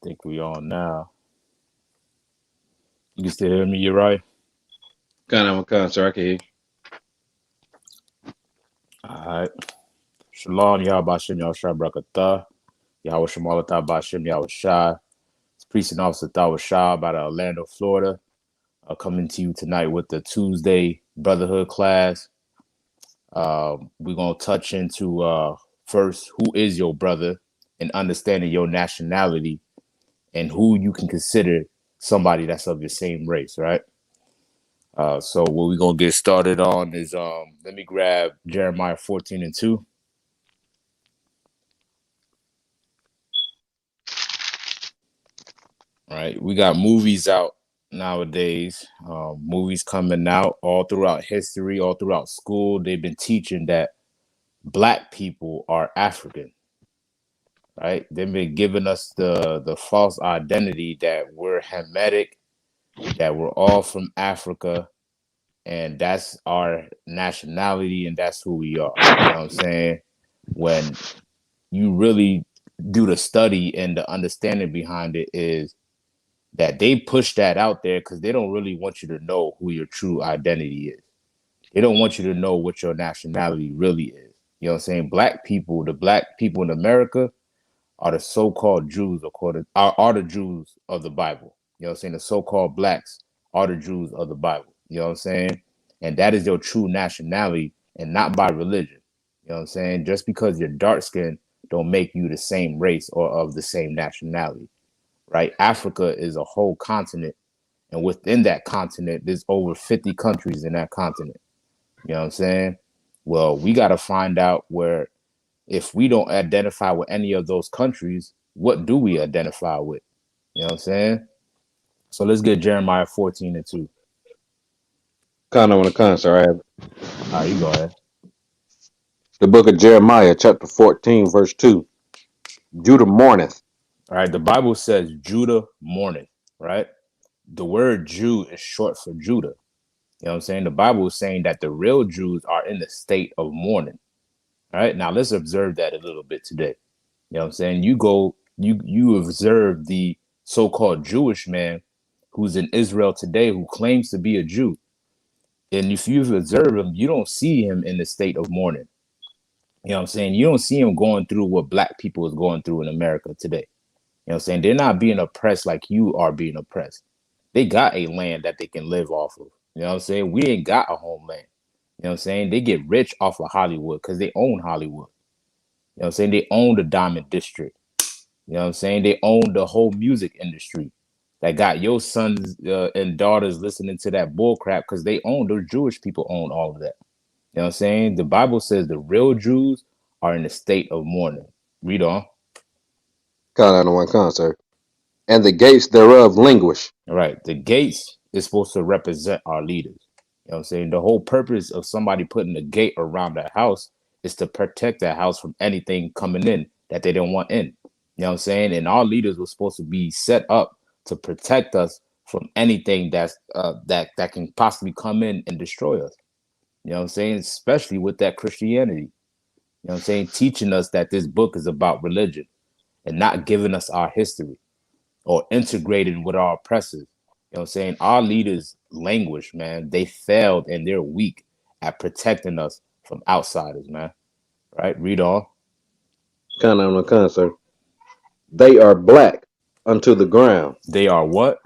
Think we on now. You can still hear me, you're right. Sir, I can hear you. Alright. Shalom, Yahabashim Yahushua Brakatah. Yahweh Shemalatah Bashim Yahushua. It's Priest and Officer Thawah Shah out of Orlando, Florida. Coming to you tonight with the Tuesday Brotherhood class. We're going to touch into first, who is your brother and understanding your nationality and who you can consider somebody that's of your same race, right? So what we're gonna get started on is let me grab Jeremiah 14:2. All right, we got movies out nowadays. Movies coming out all throughout history, all throughout school. They've been teaching that black people are African, right? They've been giving us the false identity that we're Hamitic, that we're all from Africa, and that's our nationality, and that's who we are. You know what I'm saying? When you really do the study and the understanding behind it is that they push that out there because they don't really want you to know who your true identity is. They don't want you to know what your nationality really is. You know what I'm saying? The black people in America are the so-called Jews, are the Jews of the Bible. You know what I'm saying? The so-called blacks are the Jews of the Bible. You know what I'm saying? And that is your true nationality and not by religion. You know what I'm saying? Just because you're dark skinned don't make you the same race or of the same nationality, right? Africa is a whole continent. And within that continent, there's over 50 countries in that continent. You know what I'm saying? Well, we got to find out where if we don't identify with any of those countries, what do we identify with? You know what I'm saying? So let's get Jeremiah 14:2. Sir, I have All right, you go ahead. the book of Jeremiah, chapter 14, verse 2. Judah mourneth. All right, the Bible says Judah mourneth, right? The word Jew is short for Judah. You know what I'm saying? The Bible is saying that the real Jews are in the state of mourning. All right, now let's observe that a little bit today. You know what I'm saying? You observe the so-called Jewish man who's in Israel today who claims to be a Jew. And if you've observed him, you don't see him in the state of mourning. You know what I'm saying? You don't see him going through what black people is going through in America today. You know what I'm saying? They're not being oppressed like you are being oppressed. They got a land that they can live off of. You know what I'm saying? We ain't got a homeland. You know what I'm saying? They get rich off of Hollywood because they own Hollywood. You know what I'm saying? They own the Diamond District. You know what I'm saying? They own the whole music industry that got your sons and daughters listening to that bull crap because they own, those Jewish people own all of that. You know what I'm saying? The Bible says the real Jews are in a state of mourning. Read on. Sir. And the gates thereof languish. All right. The gates is supposed to represent our leaders. You know what I'm saying? The whole purpose of somebody putting a gate around that house is to protect that house from anything coming in that they don't want in. You know what I'm saying? And our leaders were supposed to be set up to protect us from anything that can possibly come in and destroy us. You know what I'm saying? Especially with that Christianity. You know what I'm saying? Teaching us that this book is about religion and not giving us our history or integrating with our oppressors. You know what I'm saying? Our leaders languish, man. They failed and they're weak at protecting us from outsiders, man. Right? Read on. Sir. They are black unto the ground. They are what?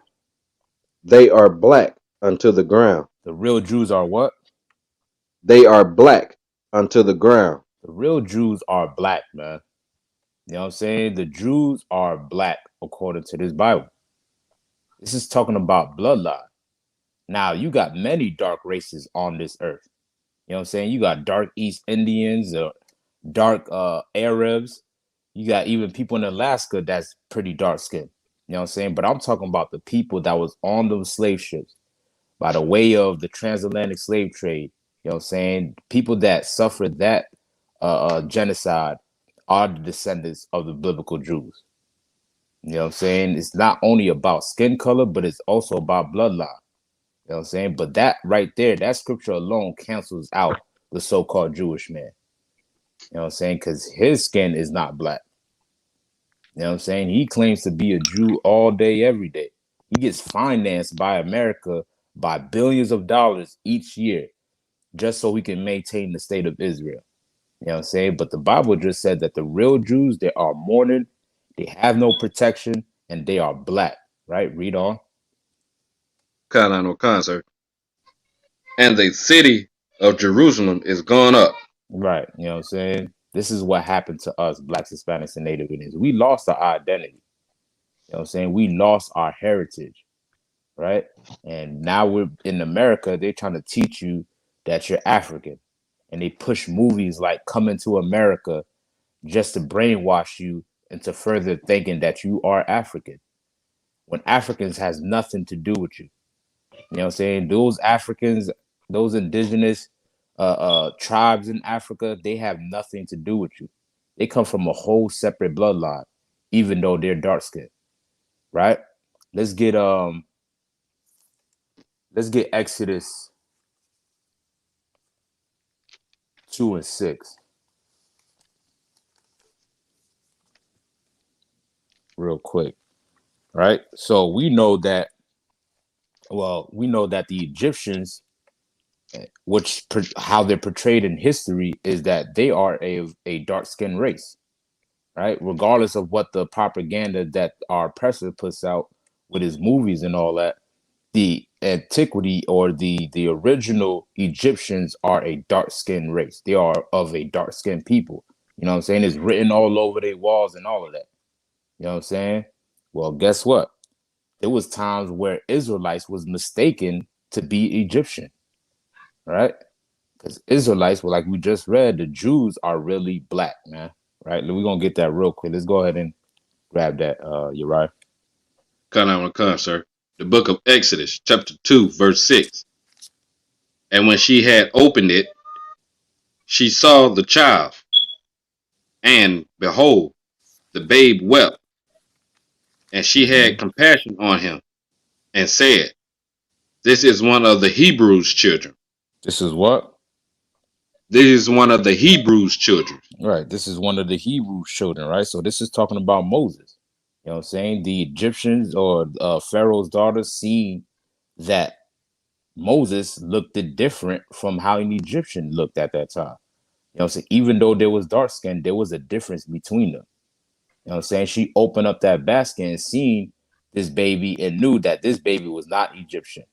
They are black unto the ground. The real Jews are what? They are black unto the ground. The real Jews are black, man. You know what I'm saying? The Jews are black according to this Bible. This is talking about bloodline. Now, you got many dark races on this earth. You know what I'm saying? You got dark East Indians, dark Arabs. You got even people in Alaska that's pretty dark skinned. You know what I'm saying? But I'm talking about the people that was on those slave ships by the way of the transatlantic slave trade. You know what I'm saying? People that suffered that genocide are the descendants of the biblical Jews. You know what I'm saying? It's not only about skin color, but it's also about bloodline. You know what I'm saying? But that right there, that scripture alone cancels out the so-called Jewish man. You know what I'm saying? Because his skin is not black. You know what I'm saying? He claims to be a Jew all day, every day. He gets financed by America by billions of dollars each year just so he can maintain the state of Israel. You know what I'm saying? But the Bible just said that the real Jews, they are mourning, they have no protection, and they are black, right? Read on. Kana no concert. And the city of Jerusalem is gone up. Right. You know what I'm saying? This is what happened to us, blacks, Hispanics, and Native Indians. We lost our identity. You know what I'm saying? We lost our heritage, right? And now we're in America, they're trying to teach you that you're African. And they push movies like Coming to America just to brainwash you into further thinking that you are African when Africans has nothing to do with you. You know what I'm saying? Those Africans, those indigenous tribes in Africa, they have nothing to do with you. They come from a whole separate bloodline, even though they're dark skinned, right? Let's get um let's get Exodus 2 and 6 real quick, right? So we know that the Egyptians, which how they're portrayed in history, is that they are a dark skinned race, right? Regardless of what the propaganda that our oppressor puts out with his movies and all that, the antiquity or the original Egyptians are a dark skinned race. They are of a dark skinned people. You know what I'm saying? It's written all over their walls and all of that. You know what I'm saying? Well, guess what? There was times where Israelites was mistaken to be Egyptian, right? Because Israelites, well, like we just read, the Jews are really black, man. Right? We're gonna get that real quick. Let's go ahead and grab that, Uriah. Kana no concert. The book of Exodus, chapter 2, verse 6. And when she had opened it, she saw the child, and behold, the babe wept, and she had Mm-hmm. compassion on him, and said, this is one of the Hebrews' children. This is what? This is one of the Hebrews' children. Right. This is one of the Hebrew children, right? So this is talking about Moses. You know what I'm saying? The Egyptians or Pharaoh's daughters seen that Moses looked different from how an Egyptian looked at that time. You know what I'm saying? Even though there was dark skin, there was a difference between them. You know what I'm saying? She opened up that basket and seen this baby and knew that this baby was not Egyptian.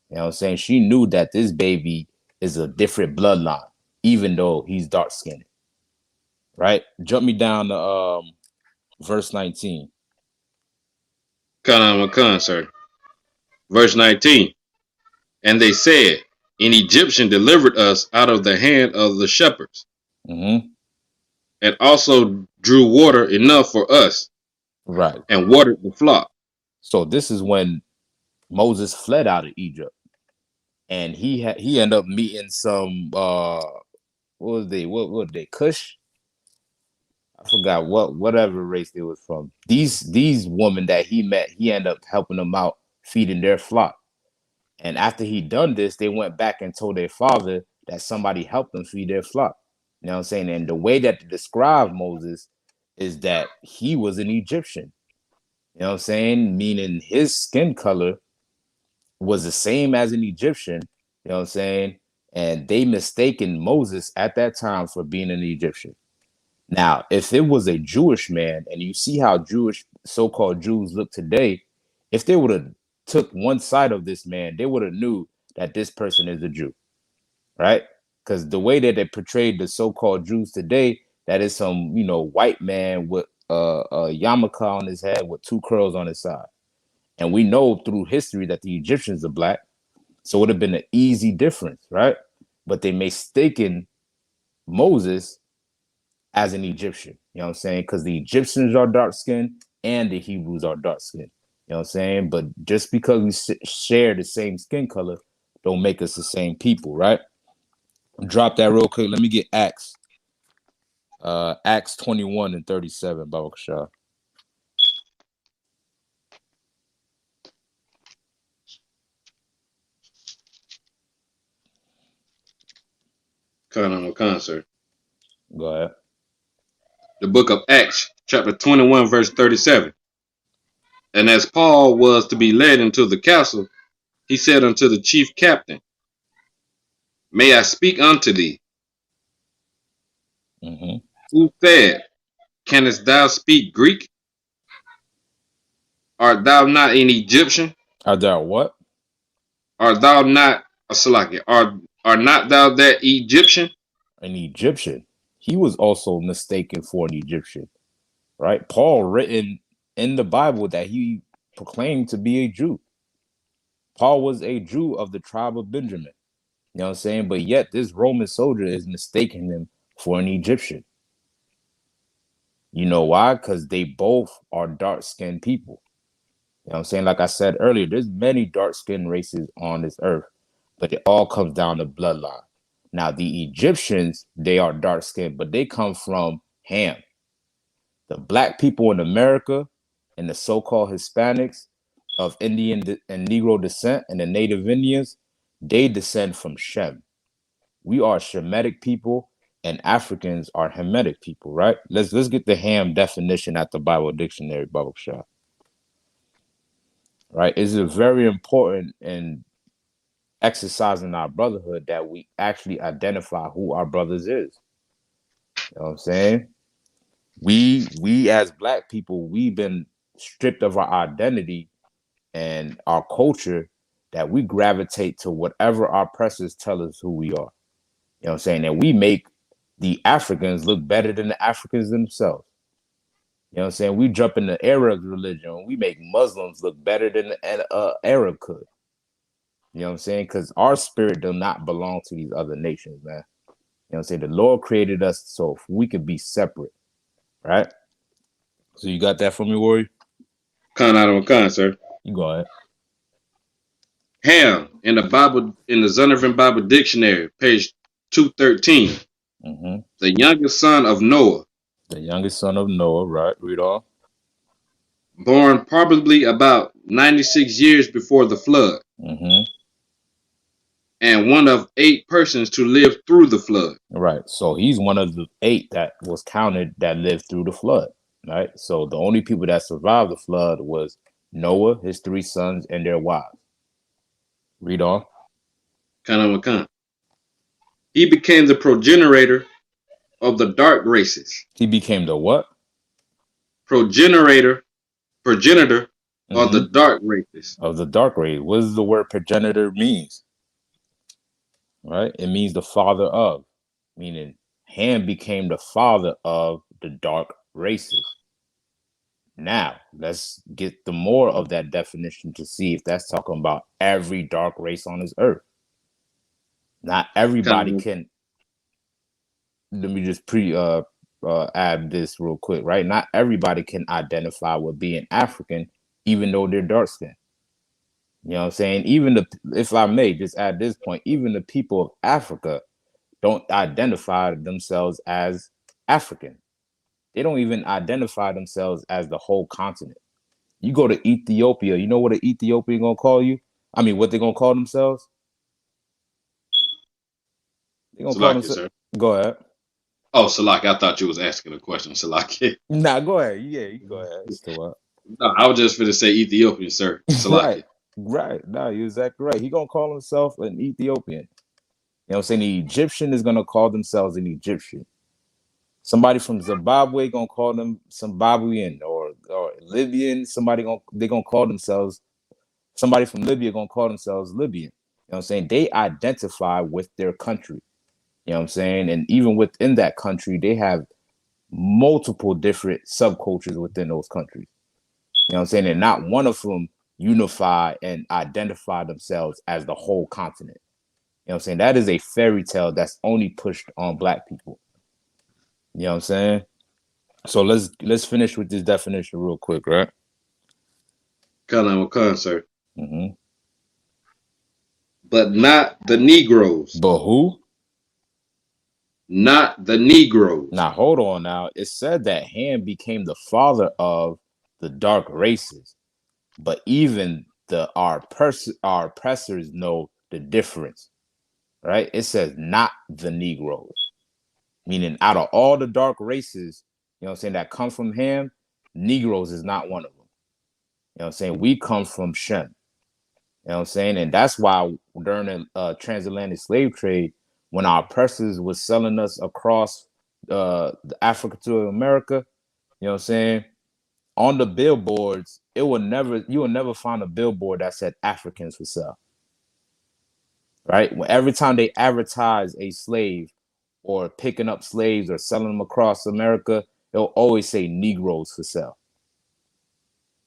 You know what I'm saying? She knew that this baby is a different bloodline, even though he's dark skinned, right? Jump me down to verse 19. Kana no concert. Verse 19. And they said, an Egyptian delivered us out of the hand of the shepherds, Mm-hmm. and also drew water enough for us, Right. and watered the flock. So this is when Moses fled out of Egypt, and he ended up meeting some what was they Cush? I forgot whatever race they was from. These women that he met, he ended up helping them out, feeding their flock. And after he done this, they went back and told their father that somebody helped them feed their flock. You know what I'm saying? And the way that they describe Moses is that he was an Egyptian. You know what I'm saying? Meaning his skin color was the same as an Egyptian. You know what I'm saying? And they mistaken Moses at that time for being an Egyptian. Now, if it was a Jewish man, and you see how Jewish so-called Jews look today, if they would have took one side of this man, they would have knew that this person is a Jew, right? Because the way that they portrayed the so-called Jews today, that is some white man with a yarmulke on his head with two curls on his side, and we know through history that the Egyptians are black, so it would have been an easy difference, right? But they mistaken Moses as an Egyptian. You know what I'm saying? Because the Egyptians are dark skinned and the Hebrews are dark skinned. You know what I'm saying? But just because we share the same skin color, don't make us the same people, right? Drop that real quick. Let me get Acts 21 and 37, Baba Shah. Kana no concert. Go ahead. The book of Acts, chapter 21, verse 37. And as Paul was to be led into the castle, he said unto the chief captain, May I speak unto thee? Mm-hmm. Who said, Canst thou speak Greek? Art thou not an Egyptian? Are there what? Art thou not a Salaki? Are not thou that Egyptian? An Egyptian. He was also mistaken for an Egyptian, right? Paul written in the Bible that he proclaimed to be a Jew. Paul was a Jew of the tribe of Benjamin. You know what I'm saying? But yet this Roman soldier is mistaking him for an Egyptian. You know why? Because they both are dark-skinned people. You know what I'm saying? Like I said earlier, there's many dark-skinned races on this earth, but it all comes down to bloodline. Now, the Egyptians, they are dark-skinned, but they come from Ham. The black people in America and the so-called Hispanics of Indian and Negro descent and the native Indians, they descend from Shem. We are Shemitic people and Africans are Hamitic people, right? Let's get the Ham definition at the Bible dictionary, Bubble Shot. Right? It's very important in exercising our brotherhood that we actually identify who our brothers is. You know what I'm saying? We as black people, we've been stripped of our identity and our culture that we gravitate to whatever our oppressors tell us who we are. You know what I'm saying? And we make the Africans look better than the Africans themselves. You know what I'm saying? We jump in the Arab religion. We make Muslims look better than an Arab could. You know what I'm saying? Because our spirit does not belong to these other nations, man. You know what I'm saying? The Lord created us so we could be separate, right? So you got that from me, Warrior? Con out on con, sir. You go ahead. Ham in the Bible, in the Zondervan Bible Dictionary, page 213. Mm-hmm. The youngest son of Noah, The youngest son of Noah, right? Read off. born probably about 96 years before the flood, Mm-hmm. and one of 8 persons to live through the flood. Right. So he's one of the 8 that was counted that lived through the flood, right? So the only people that survived the flood was Noah, his 3 sons, and their wives. Read on. Con. He became the progenitor of the dark races. He became the what? Progenitor of Mm-hmm. the dark races. Of the dark race. What does the word progenitor means? Right? It means the father of, meaning Ham became the father of the dark races. Now, let's get the more of that definition to see if that's talking about every dark race on this earth. Not everybody Con, can. Let me just add this real quick, right? Not everybody can identify with being African, even though they're dark skinned. You know what I'm saying? Even if I may just add this point, even the people of Africa don't identify themselves as African. They don't even identify themselves as the whole continent. You go to Ethiopia, you know what an Ethiopian gonna call you? I mean, what they gonna call themselves? They gonna call Salaki, themselves. sir. Go ahead. Oh, Salaki, I thought you was asking a question, Salaki. Nah, go ahead. Yeah, you go ahead. It's still up. No, I was just going to say Ethiopian, sir. Right, Salaki. right. No, you're exactly right. He gonna call himself an Ethiopian. You know what I'm saying? The Egyptian is gonna call themselves an Egyptian. Somebody from Zimbabwe gonna call them Zimbabwean or Libyan. They gonna call themselves somebody from Libya gonna call themselves Libyan. You know what I'm saying? They identify with their country. You know what I'm saying? And even within that country, they have multiple different subcultures within those countries. You know what I'm saying? And not one of them unify and identify themselves as the whole continent. You know what I'm saying? That is a fairy tale that's only pushed on black people. You know what I'm saying? So let's finish with this definition real quick, right? Con, sir. Mm-hmm. But not the Negroes. But who? Not the Negroes. Now hold on. Now it said that Ham became the father of the dark races, but even our oppressors know the difference, right? It says not the Negroes, meaning out of all the dark races, you know what I'm saying, that come from Ham, Negroes is not one of them. You know what I'm saying? We come from Shem. You know what I'm saying? And that's why during the transatlantic slave trade, when our oppressors was selling us across Africa to America, you know what I'm saying? On the billboards, you will never find a billboard that said Africans for sale. Right? Every time they advertise a slave or picking up slaves or selling them across America, they'll always say Negroes for sale.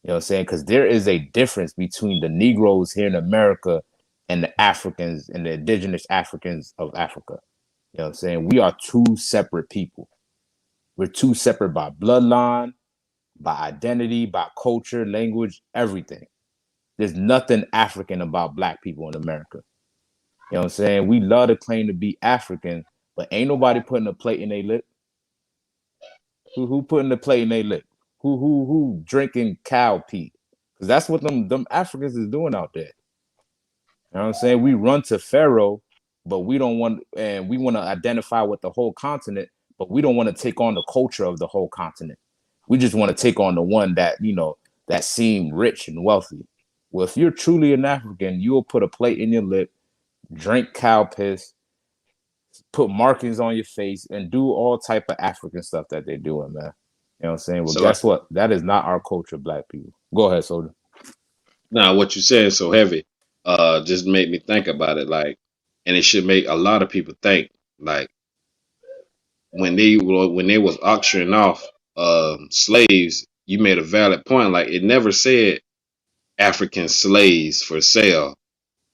You know what I'm saying? Because there is a difference between the Negroes here in America and the Africans and the indigenous Africans of Africa. You know what I'm saying? We are two separate people. We're two separate by bloodline, by identity, by culture, language, everything. There's nothing African about black people in America. You know what I'm saying? We love to claim to be African, but ain't nobody putting a plate in their lip. Who putting the plate in their lip? Who drinking cow pee? Because that's what them Africans is doing out there. You know what I'm saying? We run to Pharaoh, but we don't want, and we want to identify with the whole continent, but we don't want to take on the culture of the whole continent. We just want to take on the one that, you know, that seem rich and wealthy. Well, if you're truly an African, you will put a plate in your lip, drink cow piss, put markings on your face, and do all type of African stuff that they're doing, man. You know what I'm saying? Well, So like, guess what? That is not our culture, black people. Go ahead, soldier. now what you said so heavy, just made me think about it. Like, and it should make a lot of people think. Like when they was auctioning off slaves, you made a valid point. Like it never said African slaves for sale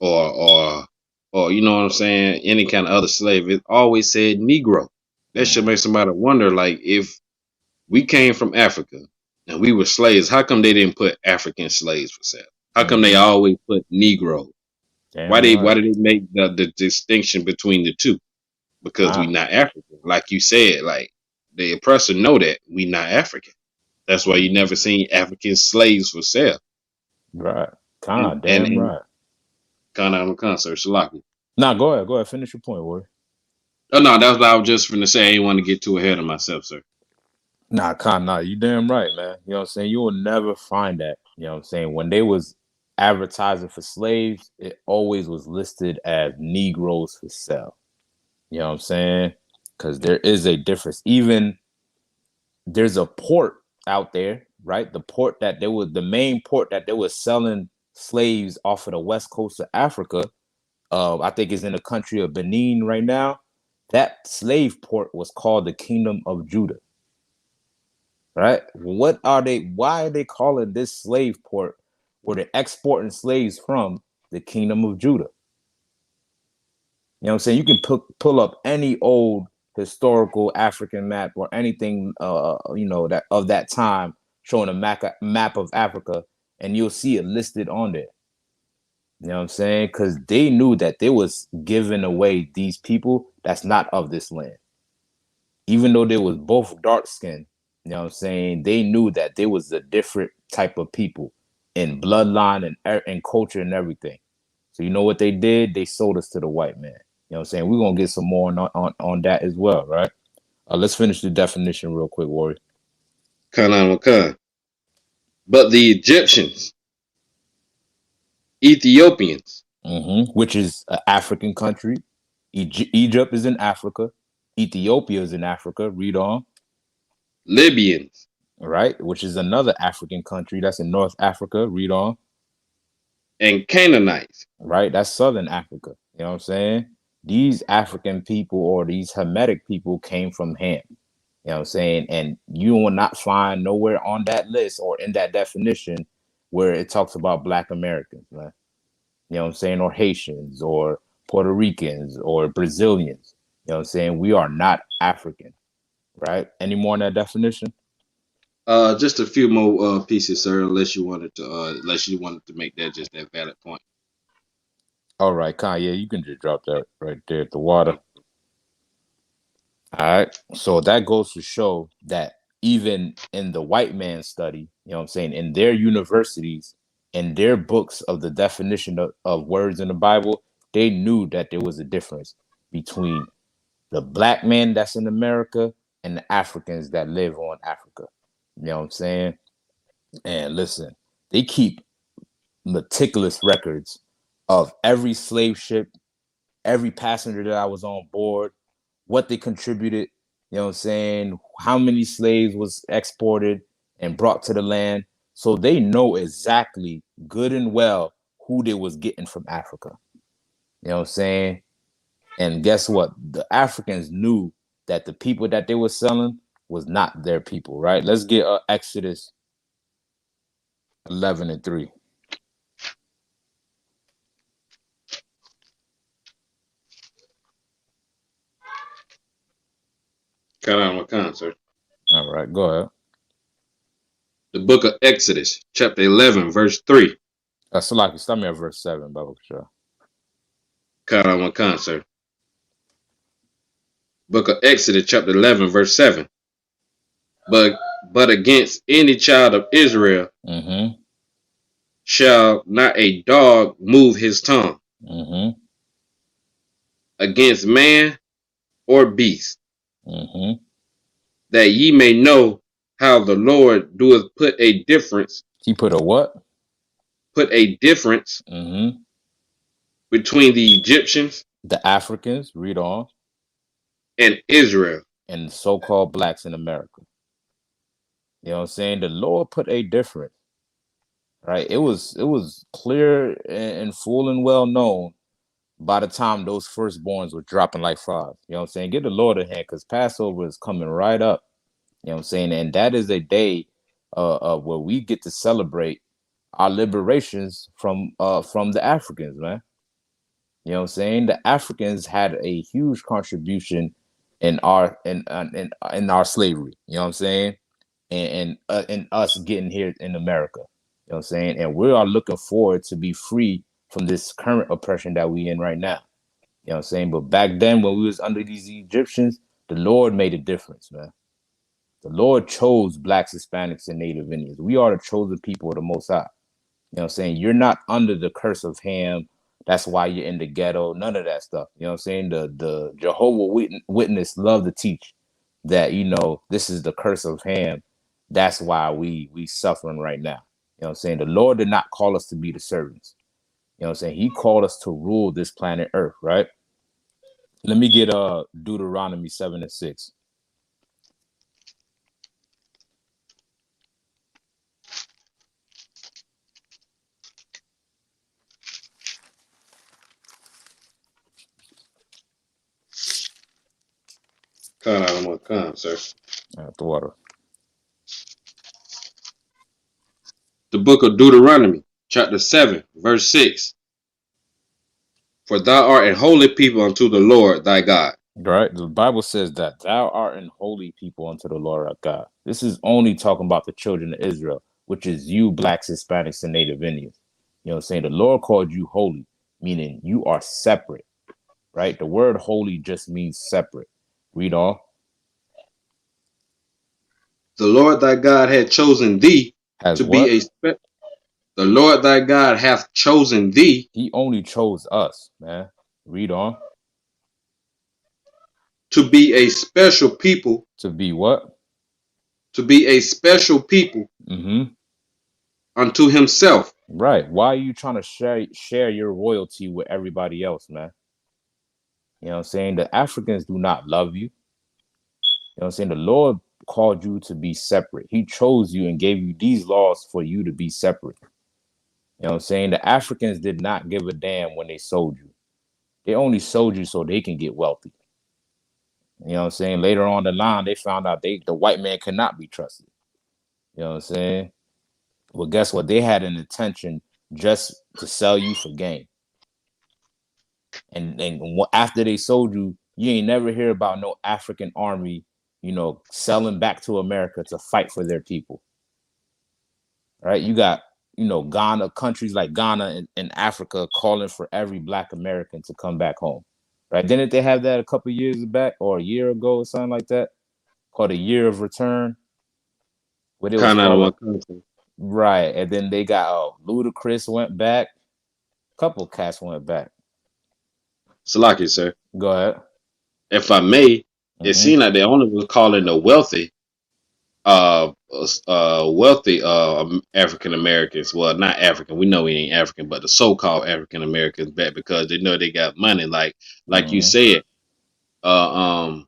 or you know what I'm saying, any kind of other slave. It always said Negro. That should Mm, make somebody wonder, like, if we came from Africa and we were slaves, how come they didn't put African slaves for sale? How come they mm-hmm. always put Negro? Damn Why right. did they make the distinction between the two? Because we Con, not African. Like you said, like the oppressor know that we not African. That's why you mm-hmm. never seen African slaves for sale. Right. And Con, and, damn and right. kind of on concert, Salaki. Nah, go ahead. Go ahead. Finish your point, Warrior. Oh no, that's what I was just gonna say. I ain't want to get too ahead of myself, sir. Nah, Con, nah, you damn right, man. You know what I'm saying? You will never find that. You know what I'm saying? When they was advertising for slaves, it always was listed as Negroes for sale. You know what I'm saying? Because there is a difference. Even there's a port out there, right? The port that there was the main port that they were selling slaves off of the west coast of Africa. I think is in the country of Benin right now. That slave port was called the Kingdom of Judah. Right? What are they? Why are they calling this slave port where they're exporting slaves from the Kingdom of Judah? You know what I'm saying? You can pull up any old historical African map or anything, you know, that of that time showing a map of Africa, and you'll see it listed on there. You know what I'm saying? Because they knew that they was giving away these people that's not of this land. Even though they was both dark skinned, you know what I'm saying? They knew that there was a different type of people in bloodline and culture and everything. So you know what they did? They sold us to the white man. You know what I'm saying? We're gonna get some more on that as well, right? Let's finish the definition real quick, Warrior. Kana Makan. But the Egyptians, Ethiopians, Which is an African country. Egypt is in Africa. Ethiopia is in Africa. Read on. Libyans, Right, which is another African country that's in North Africa. Read on. and Canaanites. Right, that's Southern Africa. You know what I'm saying? These African people or these Hamitic people came from Ham. You know what I'm saying? And you will not find nowhere on that list or in that definition where it talks about Black Americans, man. You know what I'm saying? Or Haitians or Puerto Ricans or Brazilians. You know what I'm saying? We are not African, right? Any more in that definition? Just a few more pieces, sir. Unless you wanted to make that just that valid point. All right, Kanye, you can just drop that right there at the water. All right. So that goes to show that even in the white man study, you know what I'm saying, in their universities, in their books of the definition of words in the Bible, they knew that there was a difference between the black man that's in America and the Africans that live on Africa. You know what I'm saying? And listen, they keep meticulous records of every slave ship, every passenger that I was on board, what they contributed, you know what I'm saying, how many slaves was exported and brought to the land. So they know exactly good and well who they was getting from Africa. You know what I'm saying? And guess what? The Africans knew that the people that they were selling was not their people, right? Let's get Exodus 11:3. Kind of on my sir. All right, go ahead. The book of Exodus, chapter 11, verse 3. Salaki, start me at verse 7, Baba Kasha. Kind of on my sir. Book of Exodus, chapter 11, verse 7. But but against any child of Israel Mm-hmm. shall not a dog move his tongue Mm-hmm. against man or beast, Mm-hmm. that ye may know how the Lord doeth He put a what? put a difference Mm-hmm. between the Egyptians The Africans, read on, and Israel. and so-called blacks in America. You know what I'm saying? The Lord put a difference, right? It was clear and full and well known by the time those firstborns were dropping like flies. You know what I'm saying? Get the Lord a hand because Passover is coming right up. You know what I'm saying? And that is a day where we get to celebrate our liberations from the Africans, man. You know what I'm saying? The Africans had a huge contribution in our slavery. You know what I'm saying? And us getting here in America. You know what I'm saying? And we are looking forward to be free from this current oppression that we in right now. You know what I'm saying? But back then when we was under these Egyptians, the Lord made a difference, man. The Lord chose blacks, Hispanics, and Native Indians. We are the chosen people of the Most High. You know what I'm saying? You're not under the curse of Ham. That's why you're in the ghetto. None of that stuff. You know what I'm saying? The Jehovah Witness love to teach that, this is the curse of Ham. That's why we suffering right now. You know what I'm saying? The Lord did not call us to be the servants. You know what I'm saying? He called us to rule this planet Earth, right? Let me get Deuteronomy 7:6. Kind of on my sir. The water. The book of Deuteronomy, chapter 7, verse 6. For thou art a holy people unto the Lord thy God. Right? The Bible says that thou art an holy people unto the Lord our God. This is only talking about the children of Israel, which is you, blacks, Hispanics, and Native Indians. You know what I'm saying? The Lord called you holy, meaning you are separate, right? The word holy just means separate. Read on. The Lord thy God had chosen thee Has to be what? the Lord thy God hath chosen thee He only chose us, man. Read on. to be a special people, To be what? to be a special people Mm-hmm. unto himself. Right. Why are you trying to share your royalty with everybody else, man? You know what I'm saying? The Africans do not love you. You know what I'm saying? The Lord called you to be separate. He chose you and gave you these laws for you to be separate. You know what I'm saying? The Africans did not give a damn when they sold you. They only sold you so they can get wealthy. You know what I'm saying? Later on the line, they found out the white man cannot be trusted. You know what I'm saying? Well, guess what? They had an intention just to sell you for gain. And after they sold you, you ain't never hear about no African army, selling back to America to fight for their people. Right? You got, Ghana, countries like Ghana and Africa calling for every black American to come back home. Right? Didn't they have that a couple years back or a year ago or something like that? Called a year of return, where they was Kind of on calling. my country. Right. And then they got Ludacris went back. Couple cats went back. Salaki, sir. Go ahead. If I may, it Mm-hmm. seemed like they only was calling the wealthy African Americans. Well, not African. We know we ain't African, but the so-called African Americans back because they know they got money. Like you Mm-hmm. said. Uh, um,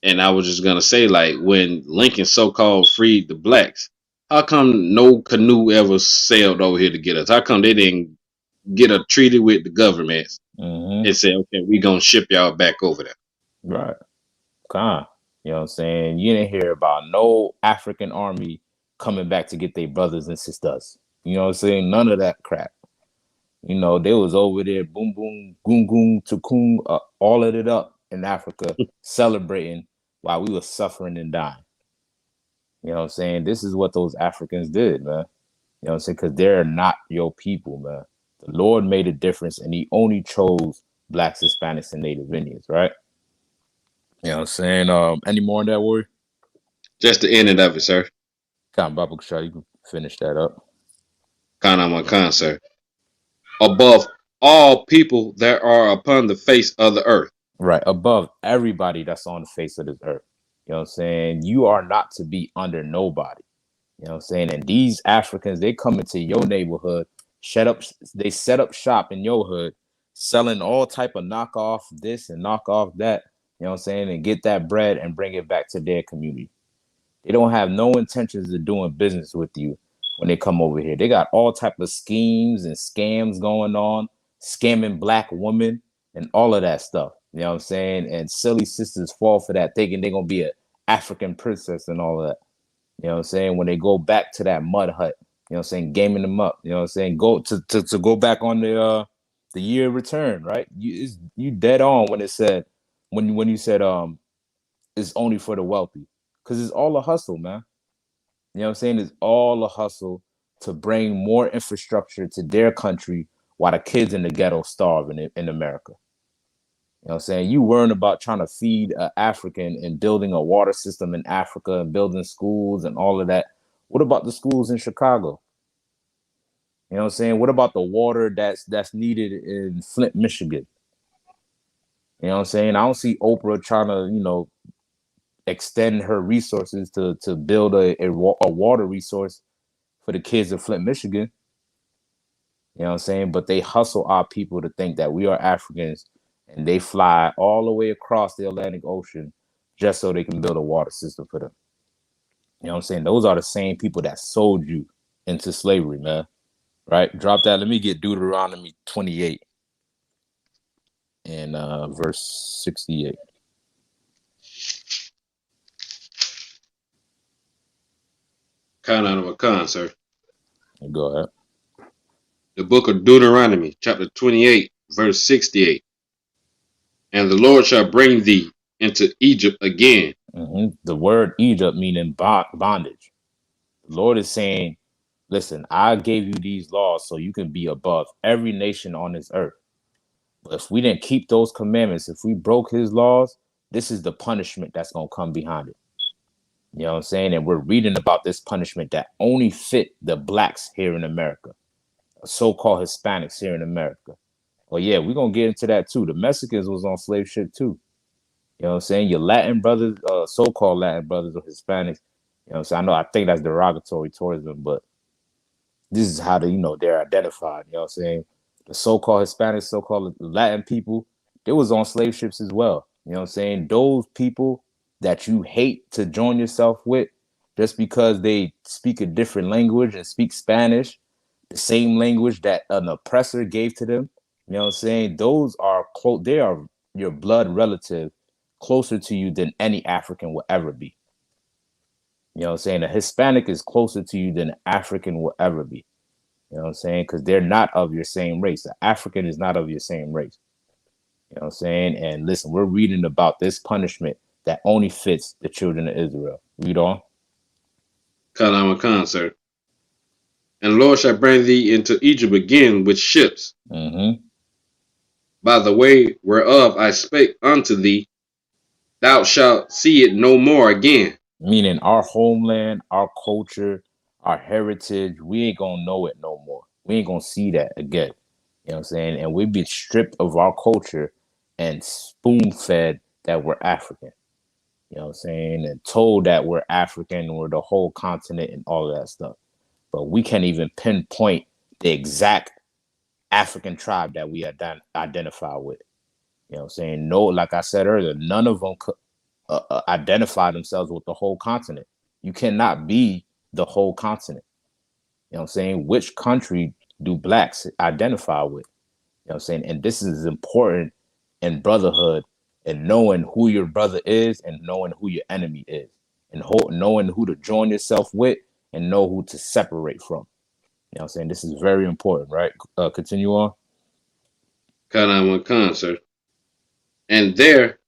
and I was just gonna say, like when Lincoln so-called freed the blacks, how come no canoe ever sailed over here to get us? How come they didn't get a treaty with the governments Mm-hmm. and say, okay, we gonna ship y'all back over there? Right. Con. You know what I'm saying? You didn't hear about no African army coming back to get their brothers and sisters. You know what I'm saying? None of that crap. You know, they was over there, boom, boom, goon, goon, tukun, all of it up in Africa, celebrating while we were suffering and dying. You know what I'm saying? This is what those Africans did, man. You know what I'm saying? Because they're not your people, man. The Lord made a difference, and He only chose blacks, Hispanics, and Native Indians, right? You know what I'm saying? Any more on that word? Just the ending of it, sir. Come, Baba Kishar, you can finish that up. Kana Makan, sir. Above all people that are upon the face of the earth. Right. Above everybody that's on the face of this earth. You know what I'm saying? You are not to be under nobody. You know what I'm saying? And these Africans, they come into your neighborhood, they set up shop in your hood, selling all type of knockoff this and knockoff that, you know what I'm saying, and get that bread and bring it back to their community. They don't have no intentions of doing business with you when they come over here. They got all type of schemes and scams going on, scamming black women and all of that stuff. You know what I'm saying? And silly sisters fall for that, thinking they're gonna be an African princess and all of that. You know what I'm saying? When they go back to that mud hut, you know what I'm saying, gaming them up. You know what I'm saying? Go to go back on the year of return, right? You dead on when it said when you said it's only for the wealthy. Cause it's all a hustle, man. You know what I'm saying? It's all a hustle to bring more infrastructure to their country while the kids in the ghetto starve in America. You know what I'm saying? You worrying about trying to feed an African and building a water system in Africa and building schools and all of that. What about the schools in Chicago? You know what I'm saying? What about the water that's needed in Flint, Michigan? You know what I'm saying? I don't see Oprah trying to, extend her resources to build a water resource for the kids in Flint, Michigan. You know what I'm saying? But they hustle our people to think that we are Africans and they fly all the way across the Atlantic Ocean just so they can build a water system for them. You know what I'm saying? Those are the same people that sold you into slavery, man. Right? Drop that. Let me get Deuteronomy 28 and verse 68. Kana Makan, sir. Go ahead. The book of Deuteronomy, chapter 28, verse 68. And the Lord shall bring thee into Egypt again. The word Egypt meaning bondage. The Lord is saying, listen, I gave you these laws so you can be above every nation on this earth. But if we didn't keep those commandments, if we broke his laws, this is the punishment that's going to come behind it. You know what I'm saying? And we're reading about this punishment that only fit the blacks here in America, so-called Hispanics here in America. Well, yeah, we're going to get into that too. The Mexicans was on slave ship too. You know what I'm saying? Your Latin brothers, so-called Latin brothers or Hispanics, you know what I'm saying? I think that's derogatory towards them, but this is how they're identified. You know what I'm saying? The so-called Hispanics, so-called Latin people, they was on slave ships as well. You know what I'm saying? Those people that you hate to join yourself with just because they speak a different language and speak Spanish, the same language that an oppressor gave to them. You know what I'm saying? Those are close. They are your blood relative, closer to you than any African will ever be. You know what I'm saying? A Hispanic is closer to you than an African will ever be. You know what I'm saying? Because they're not of your same race. The African is not of your same race. You know what I'm saying? And listen, we're reading about this punishment that only fits the children of Israel. Read on. Kana Makan, sir. And the Lord shall bring thee into Egypt again with ships, Mm-hmm. by the way whereof I spake unto thee, thou shalt see it no more again. Meaning our homeland, our culture, our heritage, we ain't gonna know it no more. We ain't gonna see that again. You know what I'm saying? And we've been stripped of our culture and spoon fed that we're African. You know what I'm saying? And told that we're African, we're the whole continent and all of that stuff. But we can't even pinpoint the exact African tribe that we identify with. You know what I'm saying? No, like I said earlier, none of them could identify themselves with the whole continent. You cannot be the whole continent. You know what I'm saying? Which country do blacks identify with? You know what I'm saying? And this is important in brotherhood and knowing who your brother is and knowing who your enemy is and knowing who to join yourself with and know who to separate from. You know what I'm saying? This is very important, right? Continue on. Khan, sir. And there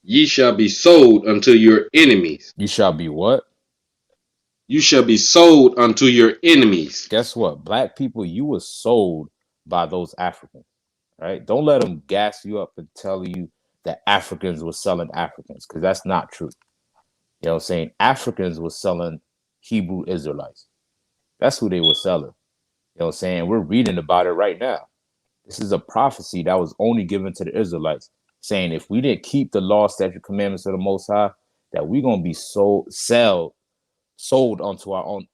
ye shall be sold unto your enemies. You shall be what? You shall be sold unto your enemies. Guess what? Black people, you were sold by those Africans, right? Don't let them gas you up and tell you that Africans were selling Africans, because that's not true. You know what I'm saying? Africans were selling Hebrew Israelites. That's who they were selling. You know what I'm saying? We're reading about it right now. This is a prophecy that was only given to the Israelites, saying if we didn't keep the law, statute, commandments of the Most High, that we're gonna be sold onto our own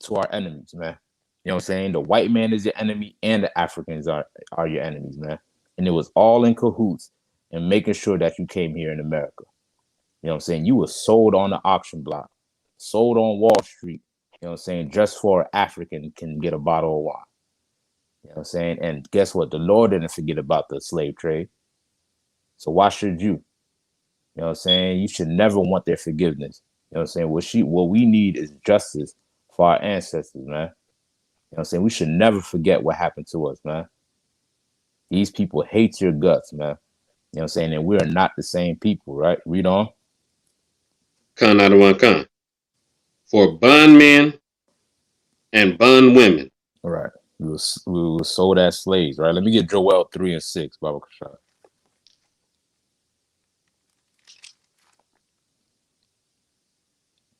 to our enemies, man. You know what I'm saying? The white man is your enemy, and the Africans are your enemies, man. And it was all in cahoots and making sure that you came here in America. You know what I'm saying? You were sold on the auction block, sold on Wall Street. You know what I'm saying? Just for an African can get a bottle of wine. You know what I'm saying? And guess what? The Lord didn't forget about the slave trade. So why should you? You know what I'm saying? You should never want their forgiveness. You know what I'm saying? What we need is justice for our ancestors, man. You know what I'm saying? We should never forget what happened to us, man. These people hate your guts, man. You know what I'm saying? And we are not the same people, right? Read on. Khan. For bondmen and bondwomen. All right. We were sold as slaves, right? Let me get Joel 3 and 6, Baba Kashad.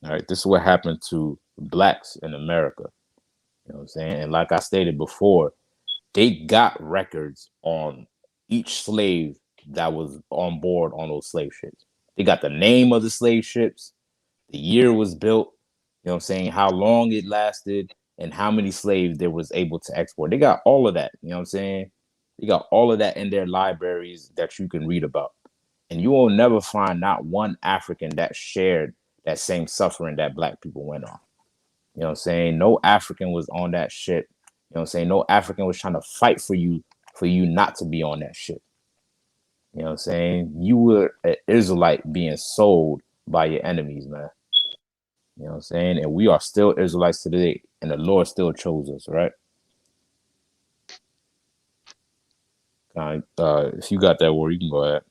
All right. This is what happened to blacks in America. You know what I'm saying? And like I stated before, they got records on each slave that was on board on those slave ships. They got the name of the slave ships, the year it was built, you know what I'm saying, how long it lasted, and how many slaves they was able to export. They got all of that, you know what I'm saying? They got all of that in their libraries that you can read about. And you will never find not one African that shared that same suffering that black people went on. You know what I'm saying? No African was on that ship. You know what I'm saying? No African was trying to fight for you not to be on that ship. You know what I'm saying? You were an Israelite being sold by your enemies, man. You know what I'm saying? And we are still Israelites today, and the Lord still chose us, right? If you got that word, you can go ahead.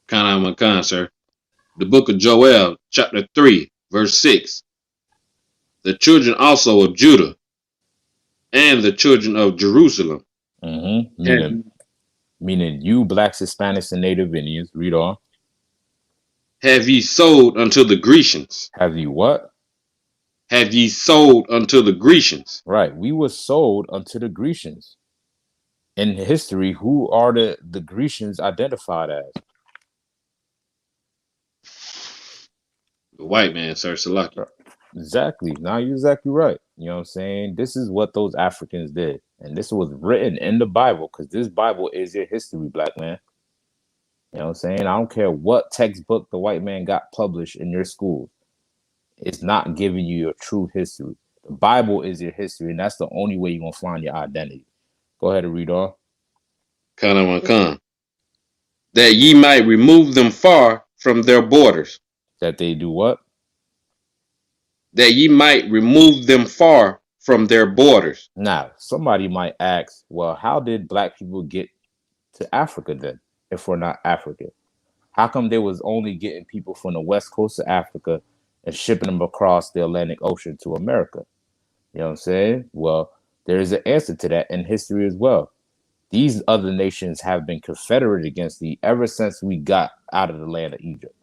Khan, sir. The book of Joel, chapter 3, verse 6. The children also of Judah and the children of Jerusalem. Mm-hmm. Have, Meaning you, blacks, Hispanics, and Native Indians. Read on. have ye sold unto the Grecians? Have you what? Have ye sold unto the Grecians? Right. We were sold unto the Grecians. In history, who are the Grecians identified as? The white man, sir, Salaki. Exactly. Now you're exactly right. You know what I'm saying? This is what those Africans did. And this was written in the Bible, because this Bible is your history, black man. You know what I'm saying? I don't care what textbook the white man got published in your schools. It's not giving you your true history. The Bible is your history, and that's the only way you're going to find your identity. Go ahead and read on. Khan. That ye might remove them far from their borders. That they do what? That ye might remove them far from their borders. Now, somebody might ask, well, how did black people get to Africa then, if we're not African? How come they was only getting people from the west coast of Africa and shipping them across the Atlantic Ocean to America? You know what I'm saying? Well, there is an answer to that in history as well. These other nations have been confederate against thee ever since we got out of the land of Egypt.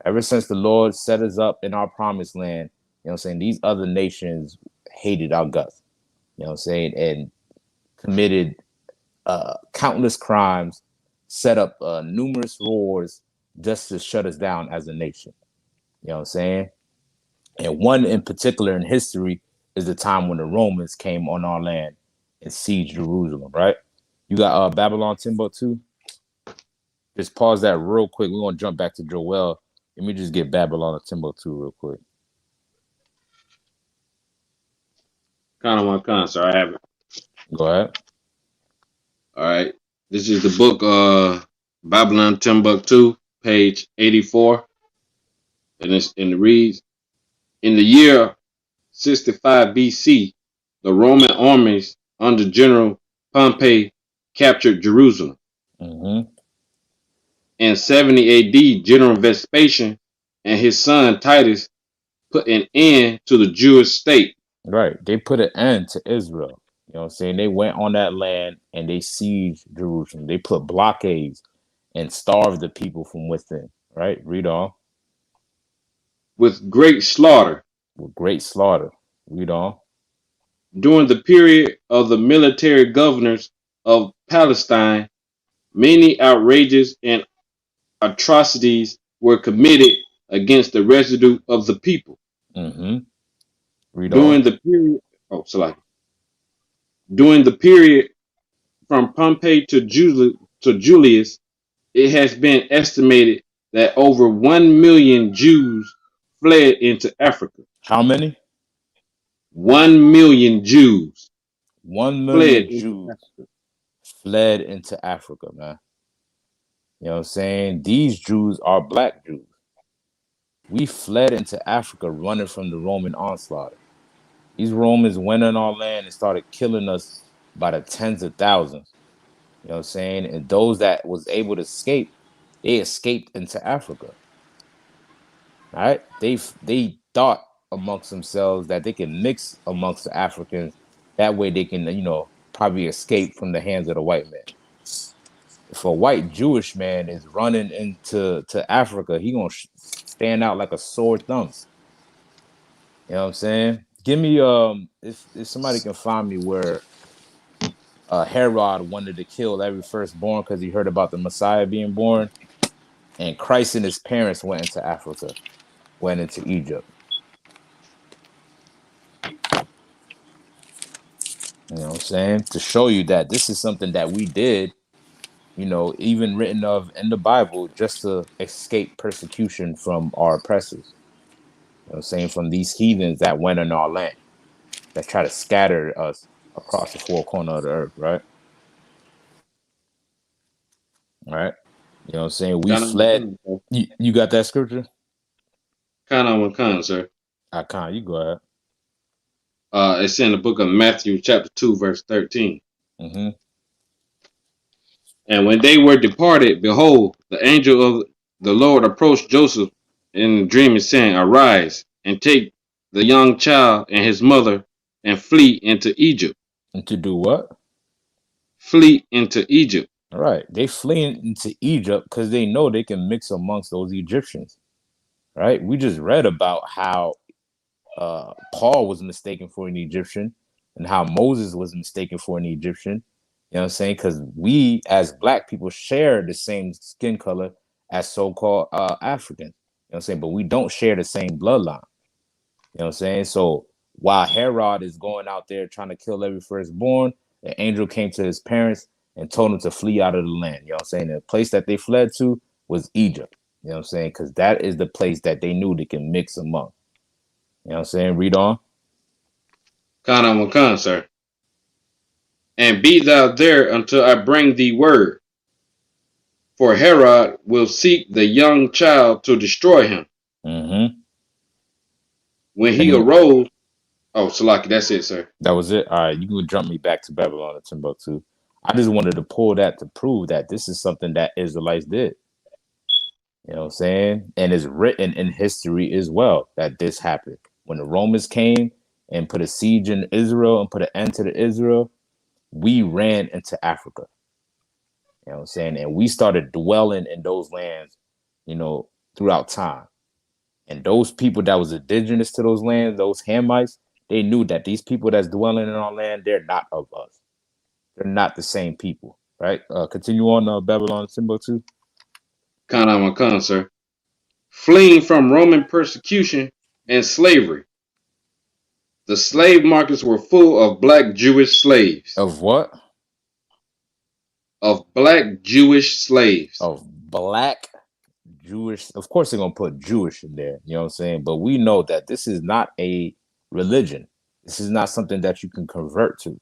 Ever since the Lord set us up in our promised land, you know what I'm saying? These other nations hated our guts, you know what I'm saying? And committed countless crimes, set up numerous wars, just to shut us down as a nation. You know what I'm saying? And one in particular in history is the time when the Romans came on our land and sieged Jerusalem, right? You got Babylon Timbuktu. Just pause that real quick. We're gonna jump back to Joel. Let me just get Babylon or Timbuktu real quick. Kind of one con, sir. I have it. Go ahead. All right. This is the book Babylon Timbuktu, page 84. And it reads, in the year 65 BC, the Roman armies under General Pompey captured Jerusalem. Mm-hmm. In 70 AD, General Vespasian and his son Titus put an end to the Jewish state. Right. They put an end to Israel. You know what I'm saying? They went on that land and they sieged Jerusalem. They put blockades and starved the people from within. Right? Read on. With great slaughter. With great slaughter. Read on. During the period of the military governors of Palestine, many outrages and atrocities were committed against the residue of the people. Mm-hmm. Read on. During the period, oh, sorry. During the period from Pompey to Julius, it has been estimated that over 1 million Jews fled into Africa. How many? 1 million Jews 1 fled million into Jews Africa. fled into Africa, man. You know what I'm saying? These Jews are black Jews. We fled into Africa running from the Roman onslaught. These Romans went on our land and started killing us by the tens of thousands. You know what I'm saying? And those that was able to escape, they escaped into Africa. Right? They thought amongst themselves that they can mix amongst the Africans. That way they can, probably escape from the hands of the white man. If a white Jewish man is running into Africa, he gonna stand out like a sore thumb. You know what I'm saying? Give me if somebody can find me where Herod wanted to kill every firstborn because he heard about the Messiah being born, and Christ and his parents went into Africa, went into Egypt. You know what I'm saying? To show you that this is something that we did, even written of in the Bible just to escape persecution from our oppressors. You know what I'm saying? From these heathens that went in our land, that try to scatter us across the four corners of the earth, right? All right. You know what I'm saying? We Kind of one fled. con, sir. You got that scripture? Kind of one con, sir. I can't. You go ahead. It's in the book of Matthew, chapter 2, verse 13. Mm-hmm. And when they were departed, behold, the angel of the Lord approached Joseph in a dream and saying, arise and take the young child and his mother and flee into Egypt. And to do what? Flee into Egypt. All right. They fleeing into Egypt because they know they can mix amongst those Egyptians. Right. We just read about how Paul was mistaken for an Egyptian and how Moses was mistaken for an Egyptian. You know what I'm saying? Because we as black people share the same skin color as so-called Africans. You know what I'm saying? But we don't share the same bloodline. You know what I'm saying? So while Herod is going out there trying to kill every firstborn, the angel came to his parents and told them to flee out of the land. You know what I'm saying? The place that they fled to was Egypt. You know what I'm saying? Because that is the place that they knew they can mix among. You know what I'm saying? Read on. Kana wakan, sir. And be thou there until I bring thee word. For Herod will seek the young child to destroy him. Mm-hmm. When he And arose, oh, Salaki, that's it, sir. that was it. All right, you can jump me back to Babylon and Timbuktu. I just wanted to pull that to prove that this is something that Israelites did. You know what I'm saying? And it's written in history as well that this happened. When the Romans came and put a siege in Israel and put an end to the Israel, we ran into Africa. You know what I'm saying? And we started dwelling in those lands, throughout time. And those people that was indigenous to those lands, those Hamites, they knew that these people that's dwelling in our land, they're not of us. They're not the same people, right? Continue on Babylon Timbuktu. Con, sir. Fleeing from Roman persecution and slavery. The slave markets were full of black Jewish slaves. Of what? Of black Jewish slaves. Of black Jewish. Of course, they're gonna put Jewish in there. You know what I'm saying? But we know that this is not a religion. This is not something that you can convert to.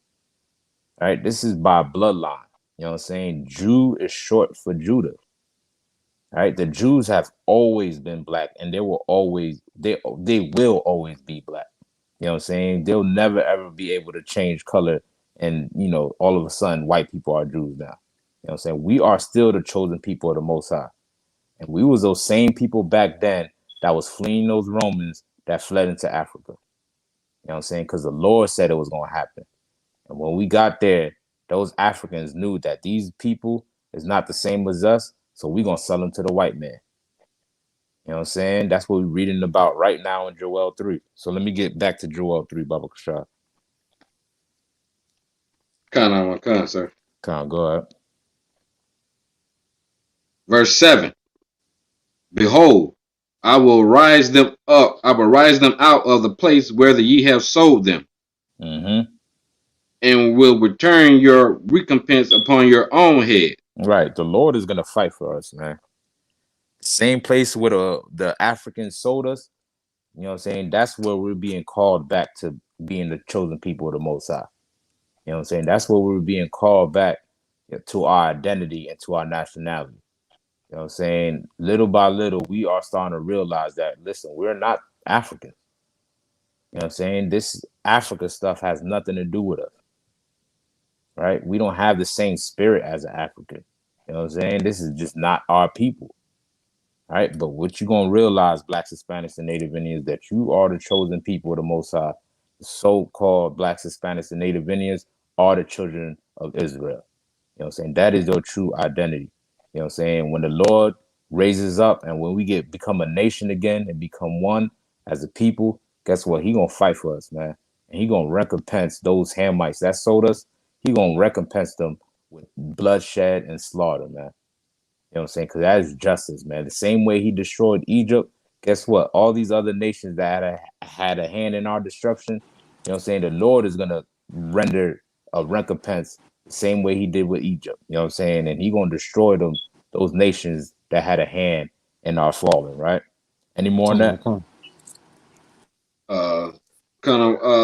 Right? This is by bloodline. You know what I'm saying? Jew is short for Judah. Right? The Jews have always been black, and they will always be black. You know what I'm saying? They'll never ever be able to change color, and all of a sudden white people are Jews now. You know what I'm saying? We are still the chosen people of the Most High. And we was those same people back then that was fleeing those Romans that fled into Africa. You know what I'm saying? Because the Lord said it was going to happen. And when we got there, those Africans knew that these people is not the same as us, so we're going to sell them to the white man. You know what I'm saying? That's what we're reading about right now in Joel 3. So let me get back to Joel 3, Baba Kashar. Con, sir. Come on, go ahead. Verse 7. Behold, I will rise them up. I will rise them out of the place where ye have sold them, Mm-hmm. and will return your recompense upon your own head. Right. The Lord is going to fight for us, man. Same place where the Africans sold us. You know what I'm saying? That's where we're being called back to being the chosen people of the Most High. You know what I'm saying? That's where we're being called back to our identity and to our nationality. You know what I'm saying? Little by little, we are starting to realize that, listen, we're not African. You know what I'm saying? This Africa stuff has nothing to do with us, right? We don't have the same spirit as an African. You know what I'm saying? This is just not our people. Right. But what you're going to realize, Blacks, Hispanics, and Native Indians, that you are the chosen people of the Most High. The so-called Blacks, Hispanics, and Native Indians are the children of Israel. You know what I'm saying? That is your true identity. You know what I'm saying? When the Lord raises up and when we become a nation again and become one as a people, guess what? He going to fight for us, man. And he going to recompense those Hamites that sold us. He going to recompense them with bloodshed and slaughter, man. You know what I'm saying? Because that is justice, man. The same way he destroyed Egypt, guess what? All these other nations that had a hand in our destruction, you know what I'm saying? The Lord is going to render a recompense the same way he did with Egypt. You know what I'm saying? And he going to destroy those nations that had a hand in our falling, right? Any more on that? Uh,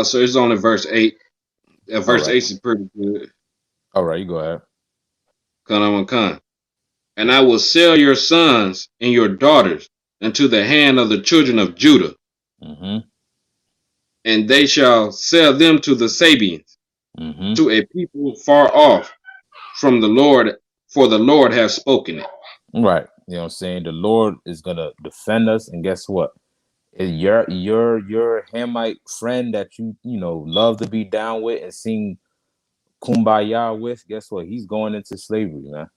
so it's only verse 8. All Verse right. 8 is pretty good. All right, you go ahead. Con. And I will sell your sons and your daughters into the hand of the children of Judah, Mm-hmm. and they shall sell them to the Sabians, Mm-hmm. to a people far off from the Lord, for the Lord has spoken it. Right. You know what I'm saying? The Lord is going to defend us. And guess what? Your Hamite friend that you love to be down with and sing kumbaya with, guess what? He's going into slavery, man.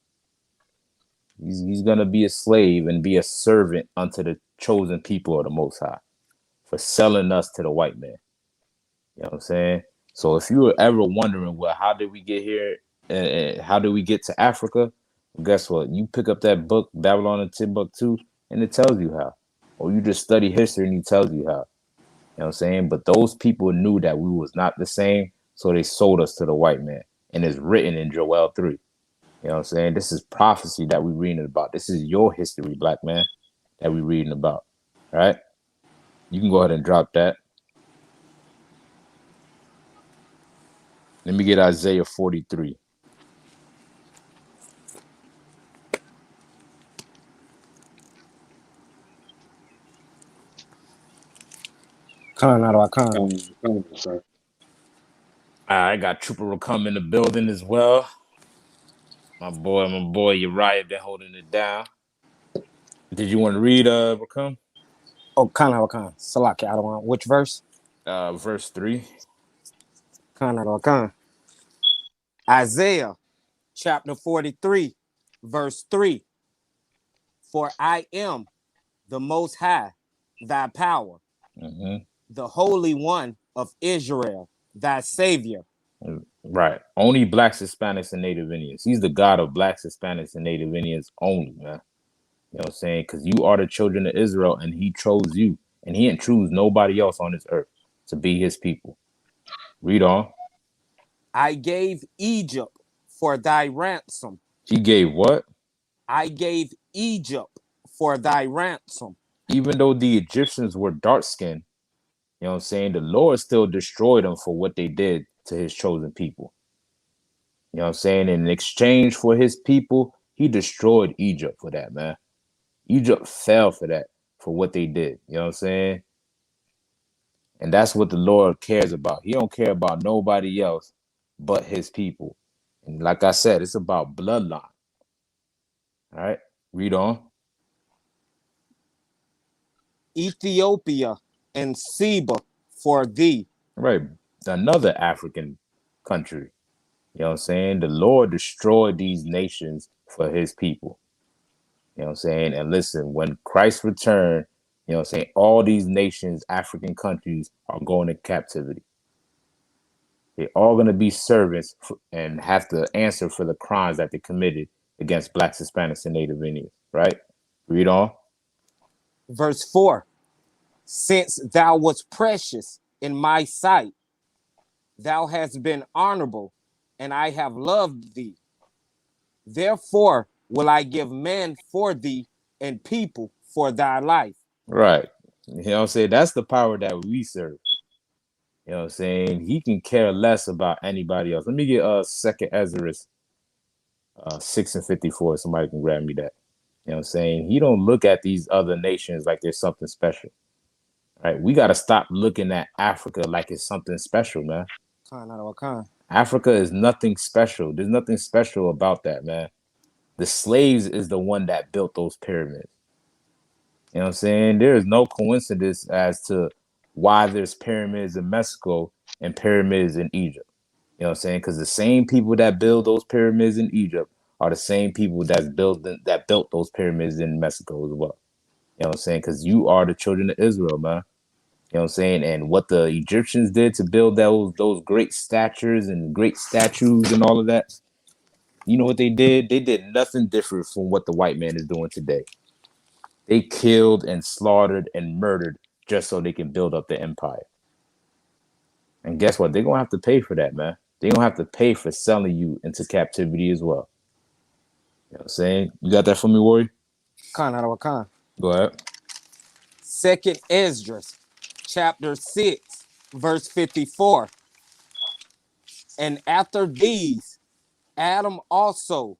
He's gonna be a slave and be a servant unto the chosen people of the Most High for selling us to the white man. You know what I'm saying? So if you were ever wondering, well, how did we get here? How did we get to Africa? Well, guess what? You pick up that book, Babylon and Timbuktu, and it tells you how. Or you just study history and it tells you how. You know what I'm saying? But those people knew that we was not the same, so they sold us to the white man. And it's written in Joel 3. You know what I'm saying? This is prophecy that we're reading about. This is your history, black man, that we're reading about. All right? You can go ahead and drop that. Let me get Isaiah 43. Con. Sir. I got Trooper Racum in the building as well. My boy Uriah been holding it down. Did you want to read Racum? Oh, Con. Salaki, I don't want which verse? Verse 3. Con. Isaiah chapter 43, verse 3. For I am the most high, thy power, Mm-hmm. the Holy One of Israel, thy Savior. Right. Only blacks, Hispanics, and Native Indians. He's the God of blacks, Hispanics, and Native Indians only, man. You know what I'm saying? Because you are the children of Israel, and he chose you. And he didn't choose nobody else on this earth to be his people. Read on. I gave Egypt for thy ransom. He gave what? I gave Egypt for thy ransom. Even though the Egyptians were dark skinned, you know what I'm saying? The Lord still destroyed them for what they did to his chosen people. You know what I'm saying? In exchange for his people, he destroyed Egypt for that, man. Egypt fell for that, for what they did. You know what I'm saying? And that's what the Lord cares about. He don't care about nobody else but his people. And like I said, it's about bloodline. All right. Read on. Ethiopia and Seba for thee. All right. Another African country. You know what I'm saying? The Lord destroyed these nations for his people. You know what I'm saying? And listen, when Christ returned, you know what I'm saying, all these nations, African countries, are going into captivity. They're all going to be servants and have to answer for the crimes that they committed against blacks, Hispanics, and Native Indians, right? Read on. Verse 4. Since thou wast precious in my sight, thou hast been honorable, and I have loved thee. Therefore will I give man for thee and people for thy life. Right. You know what I'm saying? That's the power that we serve. You know what I'm saying? He can care less about anybody else. Let me get second Ezra 6:54. Somebody can grab me that. You know what I'm saying? He don't look at these other nations like there's something special. Right? We got to stop looking at Africa like it's something special, man. Africa is nothing special. There's nothing special about that, man. The slaves is the one that built those pyramids. You know what I'm saying? There is no coincidence as to why there's pyramids in Mexico and pyramids in Egypt. You know what I'm saying? Because the same people that build those pyramids in Egypt are the same people that built those pyramids in Mexico as well. You know what I'm saying? Because you are the children of Israel, man. You know what I'm saying? And what the Egyptians did to build those great statures and great statues and all of that, you know what they did? They did nothing different from what the white man is doing today. They killed and slaughtered and murdered just so they can build up the empire. And guess what? They're gonna have to pay for that, man. They're gonna have to pay for selling you into captivity as well. You know what I'm saying? You got that for me, Warrior? Go ahead. Second Esdras, chapter 6, verse 54. And after these, Adam also,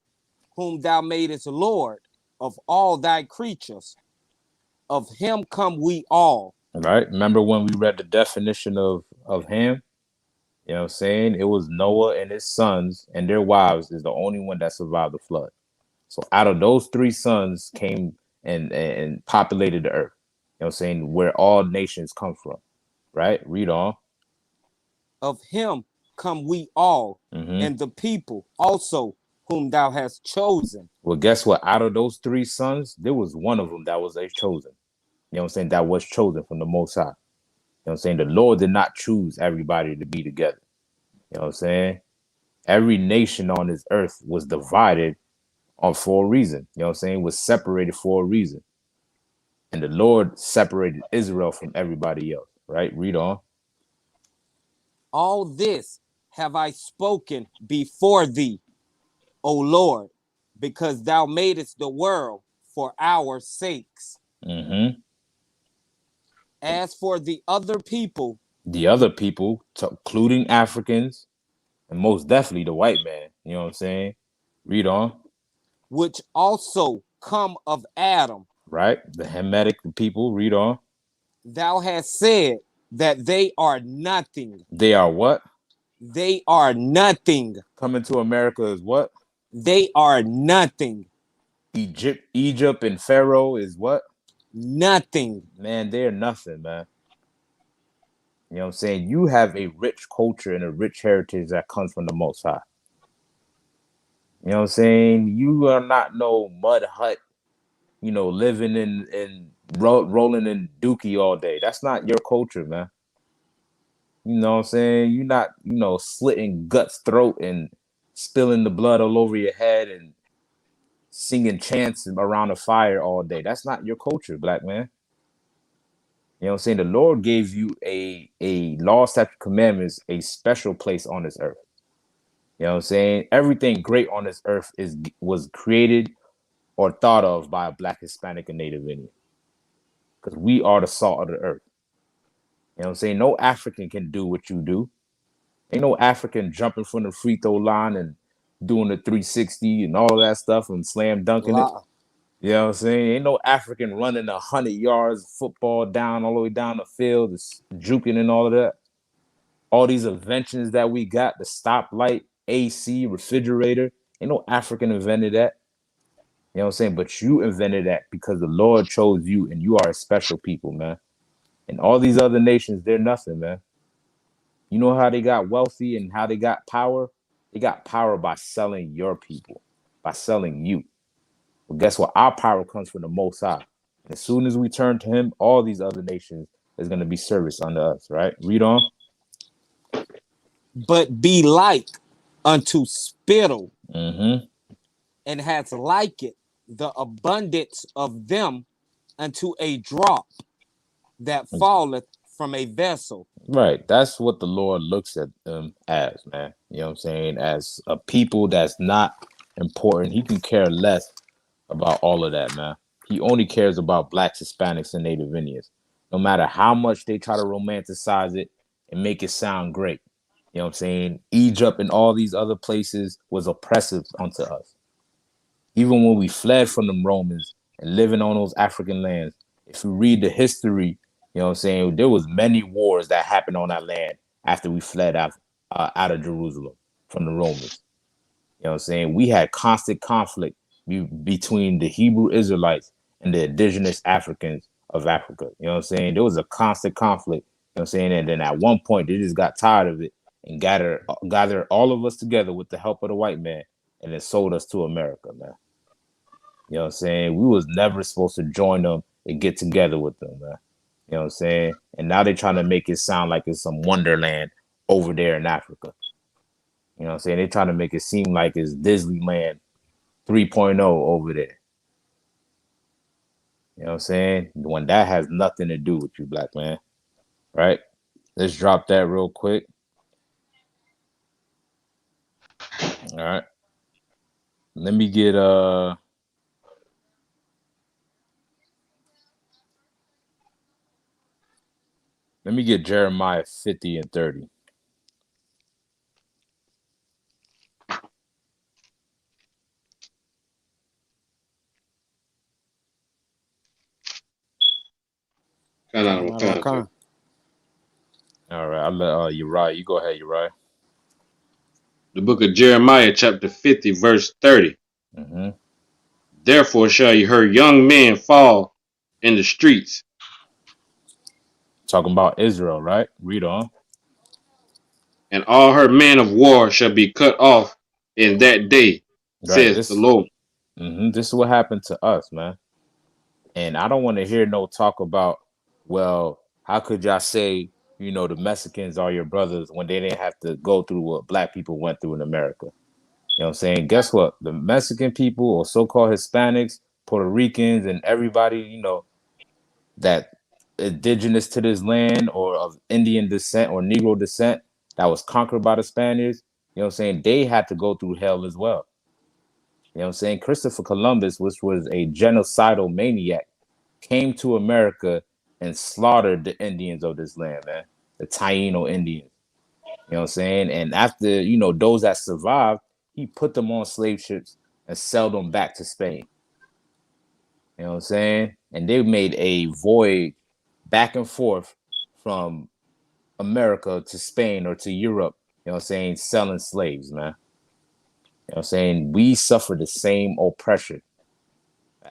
whom thou madest Lord of all thy creatures, of him come we all. All right. Remember when we read the definition of Ham? You know what I'm saying? It was Noah and his sons and their wives is the only one that survived the flood. So out of those three sons came and populated the earth. You know what I'm saying? Where all nations come from. Right? Read on. Of him come we all, and the people also whom thou hast chosen. Well, guess what? Out of those three sons, there was one of them that was a chosen. You know what I'm saying? That was chosen from the Most High. You know what I'm saying? The Lord did not choose everybody to be together. You know what I'm saying? Every nation on this earth was divided for a reason. You know what I'm saying? Was separated for a reason. And the Lord separated Israel from everybody else. Right? Read on. All this have I spoken before thee, O Lord, because thou madest the world for our sakes. Mm-hmm. As for the other people, The other people, including Africans, and most definitely the white man. You know what I'm saying? Read on. which also come of Adam, Right? The Hamitic people. Read on. thou hast said that they are nothing. They are what? They are nothing. Coming to America is what? They are nothing. Egypt and Pharaoh is what? Nothing. Man, they're nothing, man. You know what I'm saying? You have a rich culture and a rich heritage that comes from the Most High. You know what I'm saying? You are not no mud hut, you know, living in rolling in dookie all day. That's not your culture, man. You know what I'm saying? You're not, you know, slitting guts throat and spilling the blood all over your head and singing chants around a fire all day. That's not your culture, black man. You know what I'm saying? The Lord gave you a law, statute, commandments, a special place on this earth. You know what I'm saying? Everything great on this earth was created or thought of by a black, Hispanic, and Native Indian. Because we are the salt of the earth. You know what I'm saying? No African can do what you do. Ain't no African jumping from the free throw line and doing the 360 and all that stuff and slam dunking it. You know what I'm saying? Ain't no African running 100 yards football down all the way down the field, juking and all of that. All these inventions that we got, the stoplight, AC, refrigerator, ain't no African invented that. You know what I'm saying? But you invented that because the Lord chose you and you are a special people, man. And all these other nations, they're nothing, man. You know how they got wealthy and how they got power? They got power by selling your people, by selling you. Well, guess what? Our power comes from the Most High. And as soon as we turn to Him, all these other nations is going to be service unto us, right? Read on. But be like unto spittle, Mm-hmm. and hath like it the abundance of them unto a drop that falleth from a vessel. Right. That's what the Lord looks at them as, man. You know what I'm saying? As a people that's not important. He can care less about all of that, man. He only cares about blacks, Hispanics, and Native Indians. No matter how much they try to romanticize it and make it sound great. You know what I'm saying? Egypt and all these other places was oppressive unto us. Even when we fled from them Romans and living on those African lands, if you read the history, you know what I'm saying, there was many wars that happened on that land after we fled out of Jerusalem from the Romans. You know what I'm saying? We had constant conflict between the Hebrew Israelites and the indigenous Africans of Africa. You know what I'm saying? There was a constant conflict. You know what I'm saying? And then at one point, they just got tired of it and gathered all of us together with the help of the white man and then sold us to America, man. You know what I'm saying? We was never supposed to join them and get together with them, man. You know what I'm saying? And now they're trying to make it sound like it's some wonderland over there in Africa. You know what I'm saying? They're trying to make it seem like it's Disneyland 3.0 over there. You know what I'm saying? When that has nothing to do with you, black man. Right? Let's drop that real quick. All right. Let me get Jeremiah 50 and 30. Kind of on time, sir. All right. I'll let Uriah. You go ahead, Uriah. The book of Jeremiah, chapter 50, verse 30. Mm-hmm. Therefore shall her young men fall in the streets, Talking about Israel, right? Read on. and all her men of war shall be cut off in that day, Right. says the Lord. This is what happened to us, man. And I don't want to hear no talk about, well, how could y'all say, the Mexicans are your brothers when they didn't have to go through what black people went through in America? You know what I'm saying? Guess what? The Mexican people or so-called Hispanics, Puerto Ricans, and everybody, that indigenous to this land or of Indian descent or Negro descent that was conquered by the Spaniards, you know what I'm saying? They had to go through hell as well. You know what I'm saying? Christopher Columbus, which was a genocidal maniac, came to America and slaughtered the Indians of this land, man. The Taino Indians. You know what I'm saying? And after, those that survived, he put them on slave ships and sold them back to Spain. You know what I'm saying? And they made a voyage back and forth from America to Spain or to Europe, you know what I'm saying, selling slaves, man. You know what I'm saying? We suffer the same oppression.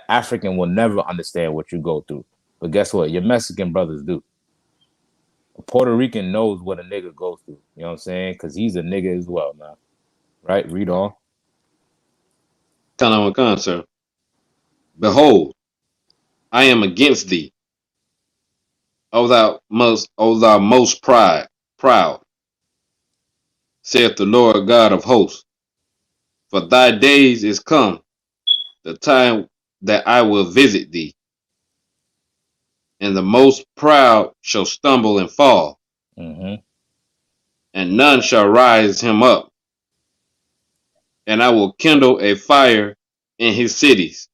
African will never understand what you go through. But guess what? Your Mexican brothers do. A Puerto Rican knows what a nigga goes through. You know what I'm saying? Because he's a nigga as well, man. Right? Read on. Kind of on time, sir. Behold, I am against thee, O thou most proud, saith the Lord God of hosts. For thy days is come the time that I will visit thee, and the most proud shall stumble and fall, Mm-hmm. and none shall rise him up. And I will kindle a fire in his cities,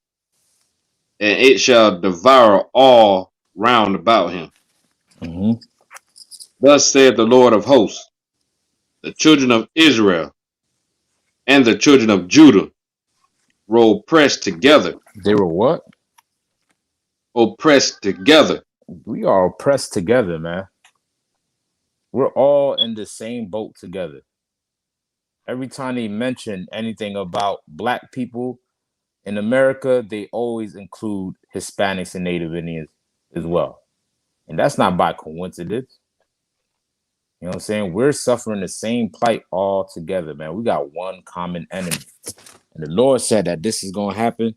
and it shall devour all round about him. Mm-hmm. Thus saith the Lord of hosts, the children of Israel and the children of Judah roll pressed together, They were what? oppressed together. We are oppressed together, man. We're all in the same boat together. Every time they mention anything about black people in America, they always include Hispanics and Native Indians as well. And that's not by coincidence. You know what I'm saying? We're suffering the same plight all together, man. We got one common enemy. And the Lord said that this is going to happen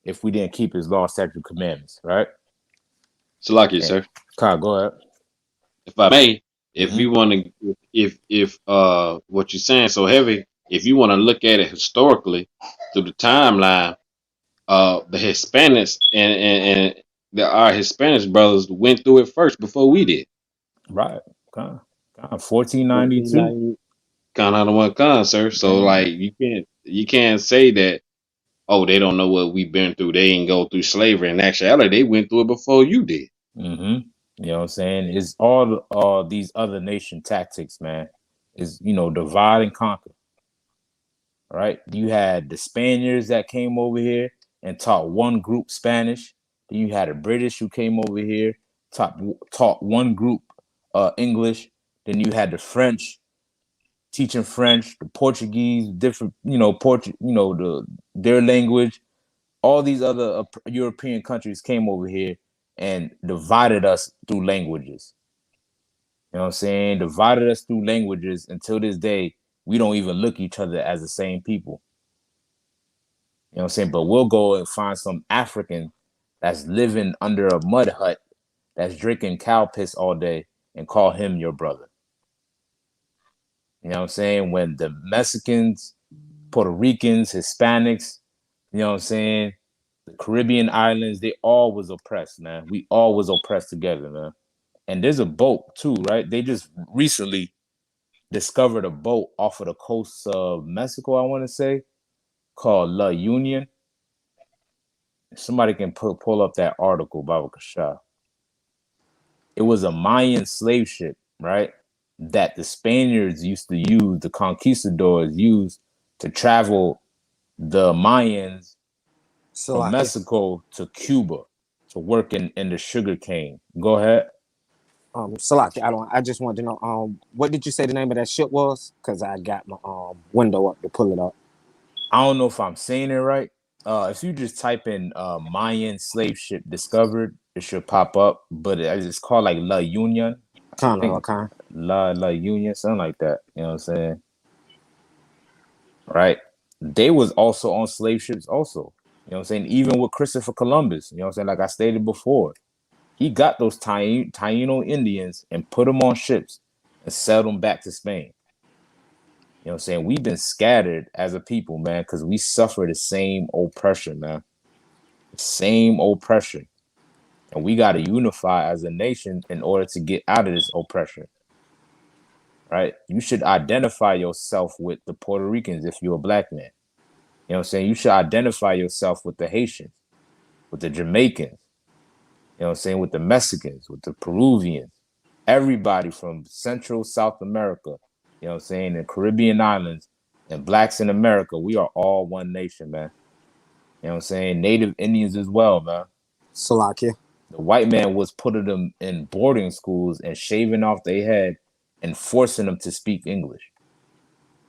if we didn't keep his law, statute, commandments, right? Salaki, And sir. Kyle, go ahead. If I may, if Mm-hmm. you want to, if what you're saying so heavy, if you want to look at it historically through the timeline, the Hispanics and our Hispanic brothers went through it first before we did. Right. Kind of 1492. Kind of the one con, sir. So like you can't say that, oh, they don't know what we've been through. They ain't go through slavery. In actuality, they went through it before you did. Mm-hmm. You know what I'm saying? It's all these other nation tactics, man. Is divide and conquer. Right? You had the Spaniards that came over here and taught one group Spanish. Then you had the British who came over here, taught one group English. Then you had the French teaching French, the Portuguese, different, their language. All these other European countries came over here and divided us through languages. You know what I'm saying? Divided us through languages until this day, we don't even look each other as the same people. You know what I'm saying? But we'll go and find some African that's living under a mud hut that's drinking cow piss all day and call him your brother. You know what I'm saying? When the Mexicans, Puerto Ricans, Hispanics, you know what I'm saying? The Caribbean islands, they all was oppressed, man. We all was oppressed together, man. And there's a boat too, right? They just recently discovered a boat off of the coast of Mexico, I want to say, called La Union. Somebody can pull up that article, Baba Kasha. It was a Mayan slave ship, right? That the Spaniards used to use, the conquistadors used to travel the Mayans from Salakia. Mexico to Cuba to work in the sugar cane. Go ahead. Salakia. I just wanted to know. What did you say the name of that ship was? Cause I got my window up to pull it up. I don't know if I'm saying it right. If you just type in Mayan slave ship discovered, it should pop up. But it's called like La Union. I Kind think of, kind. La Union, something like that. You know what I'm saying? Right? They was also on slave ships also. You know what I'm saying? Even with Christopher Columbus, you know what I'm saying? Like I stated before, he got those Taino Indians and put them on ships and sailed them back to Spain. You know what I'm saying? We've been scattered as a people, man, because we suffer the same oppression, man. The same oppression. And we got to unify as a nation in order to get out of this oppression, right? You should identify yourself with the Puerto Ricans if you're a black man. You know what I'm saying? You should identify yourself with the Haitians, with the Jamaicans, you know what I'm saying? With the Mexicans, with the Peruvians, everybody from Central South America, you know what I'm saying? The Caribbean islands and blacks in America, we are all one nation, man. You know what I'm saying? Native Indians as well, man. Salakia. The white man was putting them in boarding schools and shaving off their head and forcing them to speak English.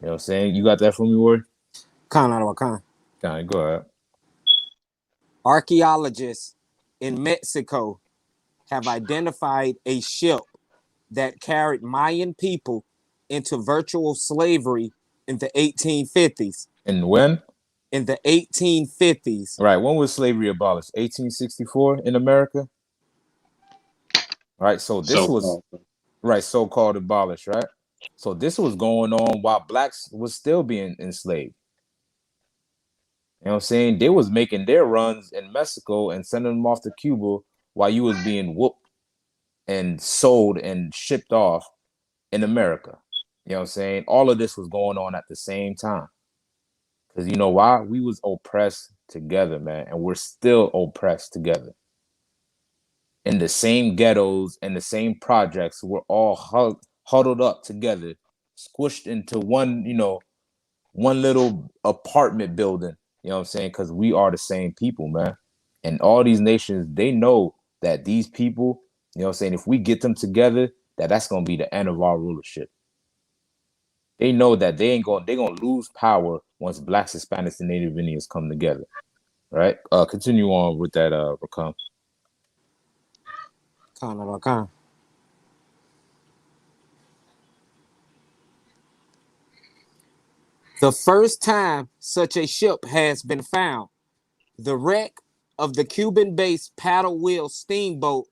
You know what I'm saying? You got that from me, word? Kind of, kind. Go ahead. Archaeologists in Mexico have identified a ship that carried Mayan people into virtual slavery in the 1850s. And when? In the 1850s. Right. When was slavery abolished? 1864 in America? Right. So this So was right, so-called abolished, right? So this was going on while blacks was still being enslaved. You know what I'm saying? They was making their runs in Mexico and sending them off to Cuba while you was being whooped and sold and shipped off in America. You know what I'm saying? All of this was going on at the same time. Because you know why? We was oppressed together, man. And we're still oppressed together. In the same ghettos and the same projects, we're all huddled up together, squished into one, one little apartment building. You know what I'm saying? Because we are the same people, man. And all these nations, they know that these people, you know what I'm saying, if we get them together, that's gonna be the end of our rulership. They know that they're gonna lose power once blacks, Hispanics, and Native Indians come together. Right? Continue on with that, Rakam. Kind. The first time such a ship has been found, the wreck of the Cuban-based paddle wheel steamboat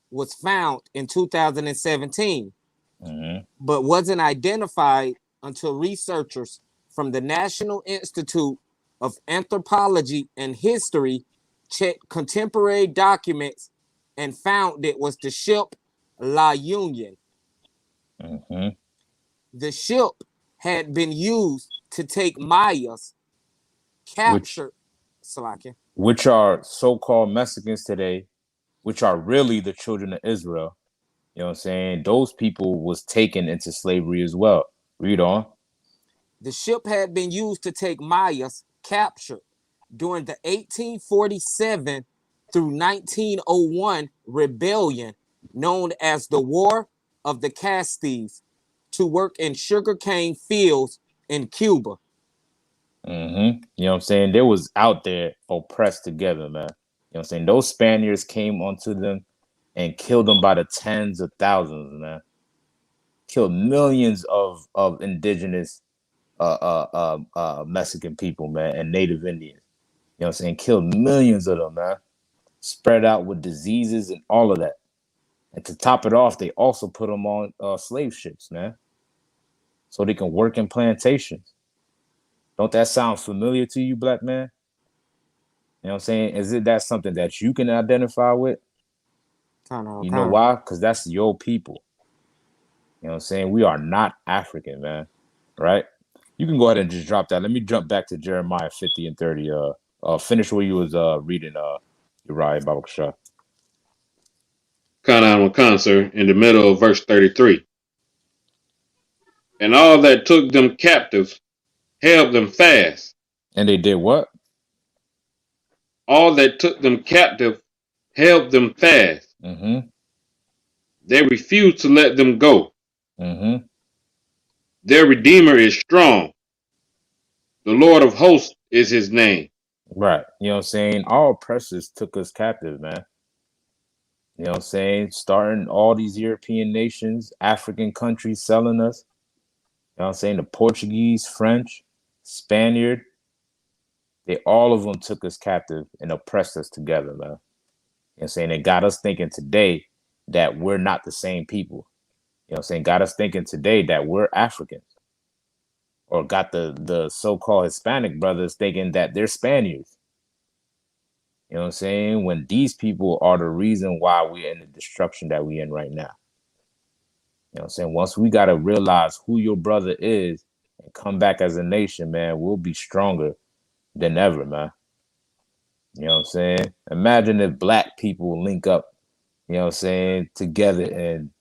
was found in 2017, Mm-hmm. but wasn't identified until researchers from the National Institute of Anthropology and History checked contemporary documents and found it was the ship La Union. Mm-hmm. The ship had been used to take Mayas Which captured Salakia. which are so-called Mexicans today, which are really the children of Israel. You know what I'm saying? Those people was taken into slavery as well. Read on. The ship had been used to take Mayas captured during the 1847 through 1901 rebellion known as the War of the Castilles to work in sugarcane fields in Cuba. Mm-hmm. You know what I'm saying? They was out there oppressed together, man. You know what I'm saying? Those Spaniards came onto them and killed them by the tens of thousands, man. Killed millions of indigenous Mexican people, man, and Native Indians. You know what I'm saying? Killed millions of them, man. Spread out with diseases and all of that. And to top it off, they also put them on slave ships, man, so they can work in plantations. Don't that sound familiar to you, black man? You know what I'm saying? Is it that something that you can identify with? You know why? Because that's your people. You know what I'm saying? We are not African, man. Right? You can go ahead and just drop that. Let me jump back to Jeremiah 50 and 30. Finish what you was reading, Uriah Babakshah. Kana Cancer in the middle of verse 33. And all that took them captives held them fast. And they did what? All that took them captive held them fast. Mm-hmm. They refused to let them go. Mm-hmm. Their Redeemer is strong. The Lord of hosts is his name. Right. You know what I'm saying? Our oppressors took us captive, man. You know what I'm saying? Starting all these European nations, African countries selling us. You know what I'm saying? The Portuguese, French, Spaniard, they all of them took us captive and oppressed us together, man. You know what I'm saying? It got us thinking today that we're not the same people. You know what I'm saying? Got us thinking today that we're Africans. Or got the so-called Hispanic brothers thinking that they're Spaniards. You know what I'm saying? When these people are the reason why we're in the destruction that we're in right now. You know what I'm saying? Once we got to realize who your brother is and come back as a nation, man, we'll be stronger than ever, man. You know what I'm saying? Imagine if black people link up, you know what I'm saying, together in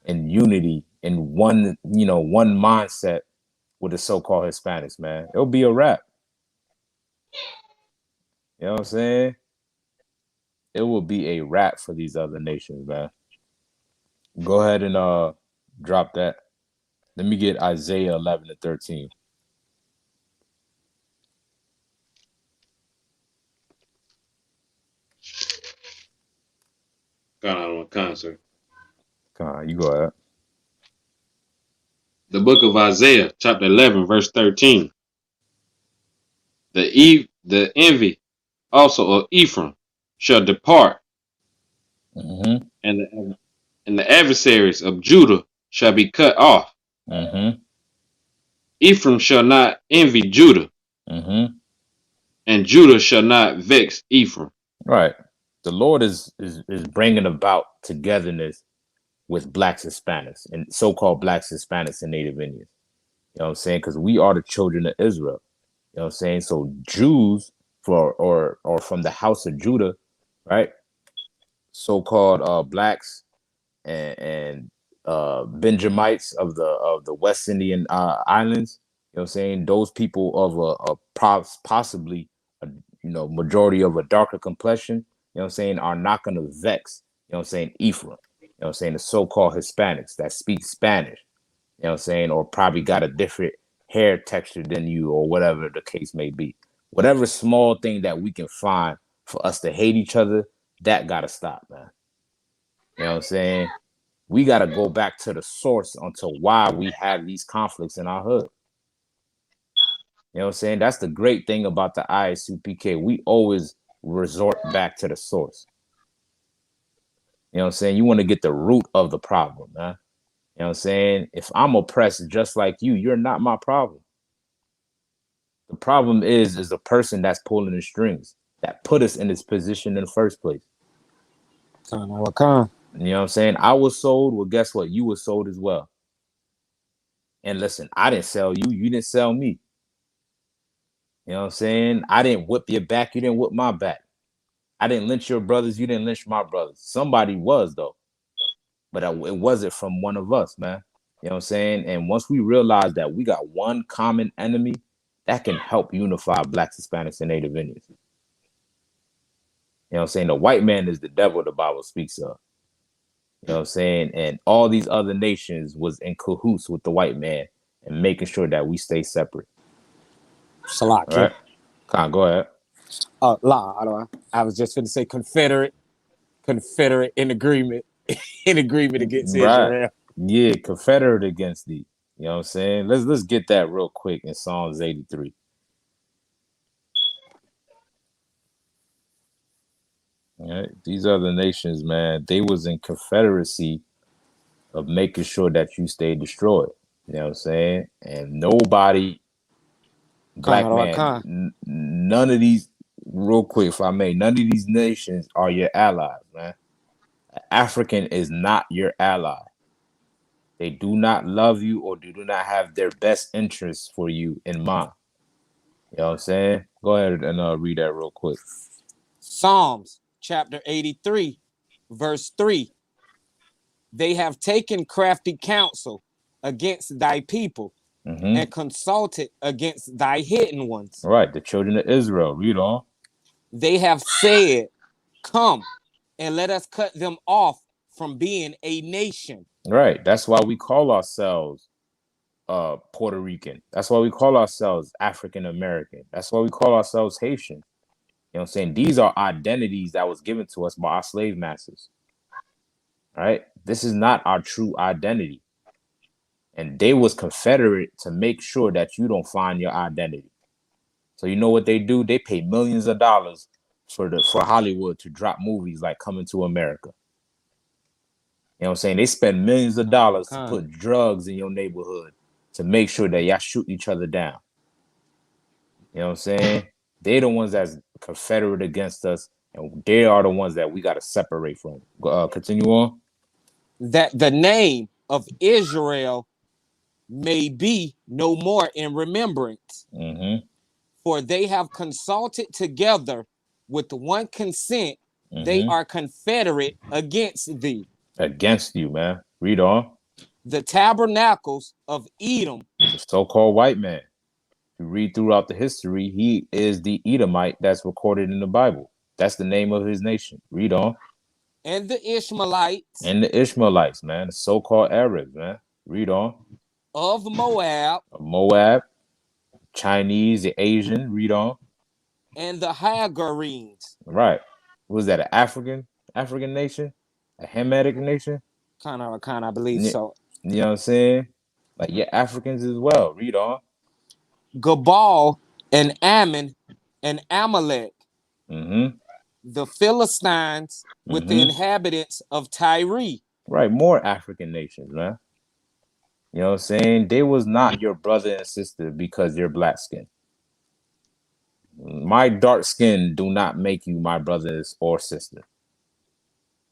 unity, in one, one mindset with the so-called Hispanics, man. It'll be a wrap. You know what I'm saying? It will be a wrap for these other nations, man. Go ahead and drop that. Let me get Isaiah 11 to 13. Kana Cancer. Come on, you go ahead. The book of Isaiah, chapter 11, verse 13. The envy also of Ephraim shall depart, Mm-hmm. and the adversaries of Judah shall be cut off. Mm-hmm. Ephraim shall not envy Judah, Mm-hmm. and Judah shall not vex Ephraim. Right. The Lord is bringing about togetherness with blacks, Hispanics, and so-called blacks, Hispanics, and Native Indians. You know what I'm saying? Because we are the children of Israel. You know what I'm saying? So Jews or from the house of Judah, right? So-called blacks and Benjamites of the West Indian islands. You know what I'm saying? Those people of possibly a majority of a darker complexion, you know what I'm saying, are not gonna vex, you know what I'm saying, Ephraim. You know what I'm saying, the so-called Hispanics that speak Spanish, you know what I'm saying, or probably got a different hair texture than you, or whatever the case may be. Whatever small thing that we can find for us to hate each other, that gotta stop, man. You know what I'm saying? We got to go back to the source onto why we have these conflicts in our hood. You know what I'm saying? That's the great thing about the Isupk. We always resort back to the source. You know what I'm saying? You want to get the root of the problem, man. You know what I'm saying? If I'm oppressed just like you, you're not my problem. The problem is the person that's pulling the strings that put us in this position in the first place. You know what I'm saying? I was sold. Well, guess what? You were sold as well. And listen, I didn't sell you. You didn't sell me. You know what I'm saying? I didn't whip your back. You didn't whip my back. I didn't lynch your brothers. You didn't lynch my brothers. Somebody was, though. But it wasn't from one of us, man. You know what I'm saying? And once we realize that we got one common enemy, that can help unify blacks, Hispanics, and Native Indians. You know what I'm saying? The white man is the devil the Bible speaks of. You know what I'm saying? And all these other nations was in cahoots with the white man and making sure that we stay separate. Salaki. All right? Khan, go ahead. I was just going to say Confederate in agreement, against Right. Israel. Yeah, Confederate against thee. You know what I'm saying? Let's get that real quick in Psalms 83. All right. These other nations, man, they was in confederacy of making sure that you stay destroyed. You know what I'm saying? And nobody, black man, none of these, real quick, if I may, none of these nations are your allies, man. African is not your ally. They do not love you or do not have their best interests for you in mind. You know what I'm saying? Go ahead and read that real quick. Psalms chapter 83, verse 3. They have taken crafty counsel against thy people and consulted against thy hidden ones. All right, the children of Israel. Read on. They have said, come and let us cut them off from being a nation. Right. That's why we call ourselves Puerto Rican. That's why we call ourselves African American. That's why we call ourselves Haitian. You know what I'm saying? These are identities that was given to us by our slave masters. Right? This is not our true identity. And they was confederate to make sure that you don't find your identity. So you know what they do? They pay millions of dollars for Hollywood to drop movies like Coming to America. You know what I'm saying? They spend millions of dollars to put drugs in your neighborhood to make sure that y'all shoot each other down. You know what I'm saying? They're the ones that's confederate against us, and they are the ones that we got to separate from. Continue on. That the name of Israel may be no more in remembrance. For they have consulted together with one consent. They are confederate against thee. Against you, man. Read on. The tabernacles of Edom. The so-called white man. You read throughout the history, he is the Edomite that's recorded in the Bible. That's the name of his nation. Read on. And the Ishmaelites. And the Ishmaelites, man. The so-called Arabs, man. Read on. Of Moab. Moab. Chinese, the Asian. Read on. And the Hagarenes. Right. Was that an African nation? A Hamitic nation? Kind of, I believe so. You know what I'm saying? Like, yeah, Africans as well. Read on. Gabal and Ammon and Amalek. The Philistines with the inhabitants of Tyre. Right, more African nations, man. You know what I'm saying? They was not your brother and sister because you're black skin. My dark skin do not make you my brothers or sister.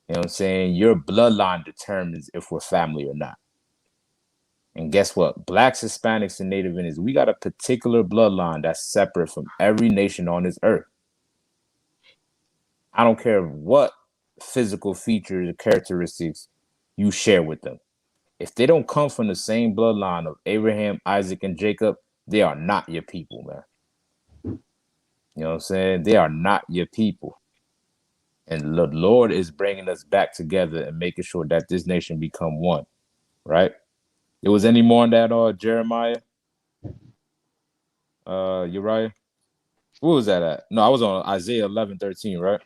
You know what I'm saying? Your bloodline determines if we're family or not. And guess what? Blacks, Hispanics, and Native Indians, we got a particular bloodline that's separate from every nation on this earth. I don't care what physical features or characteristics you share with them. If they don't come from the same bloodline of Abraham, Isaac, and Jacob, they are not your people, man. You know what I'm saying? They are not your people. And the Lord is bringing us back together and making sure that this nation become one, right? There was any more on that, Jeremiah, Uriah? What was that at? No, I was on Isaiah 11:13, right?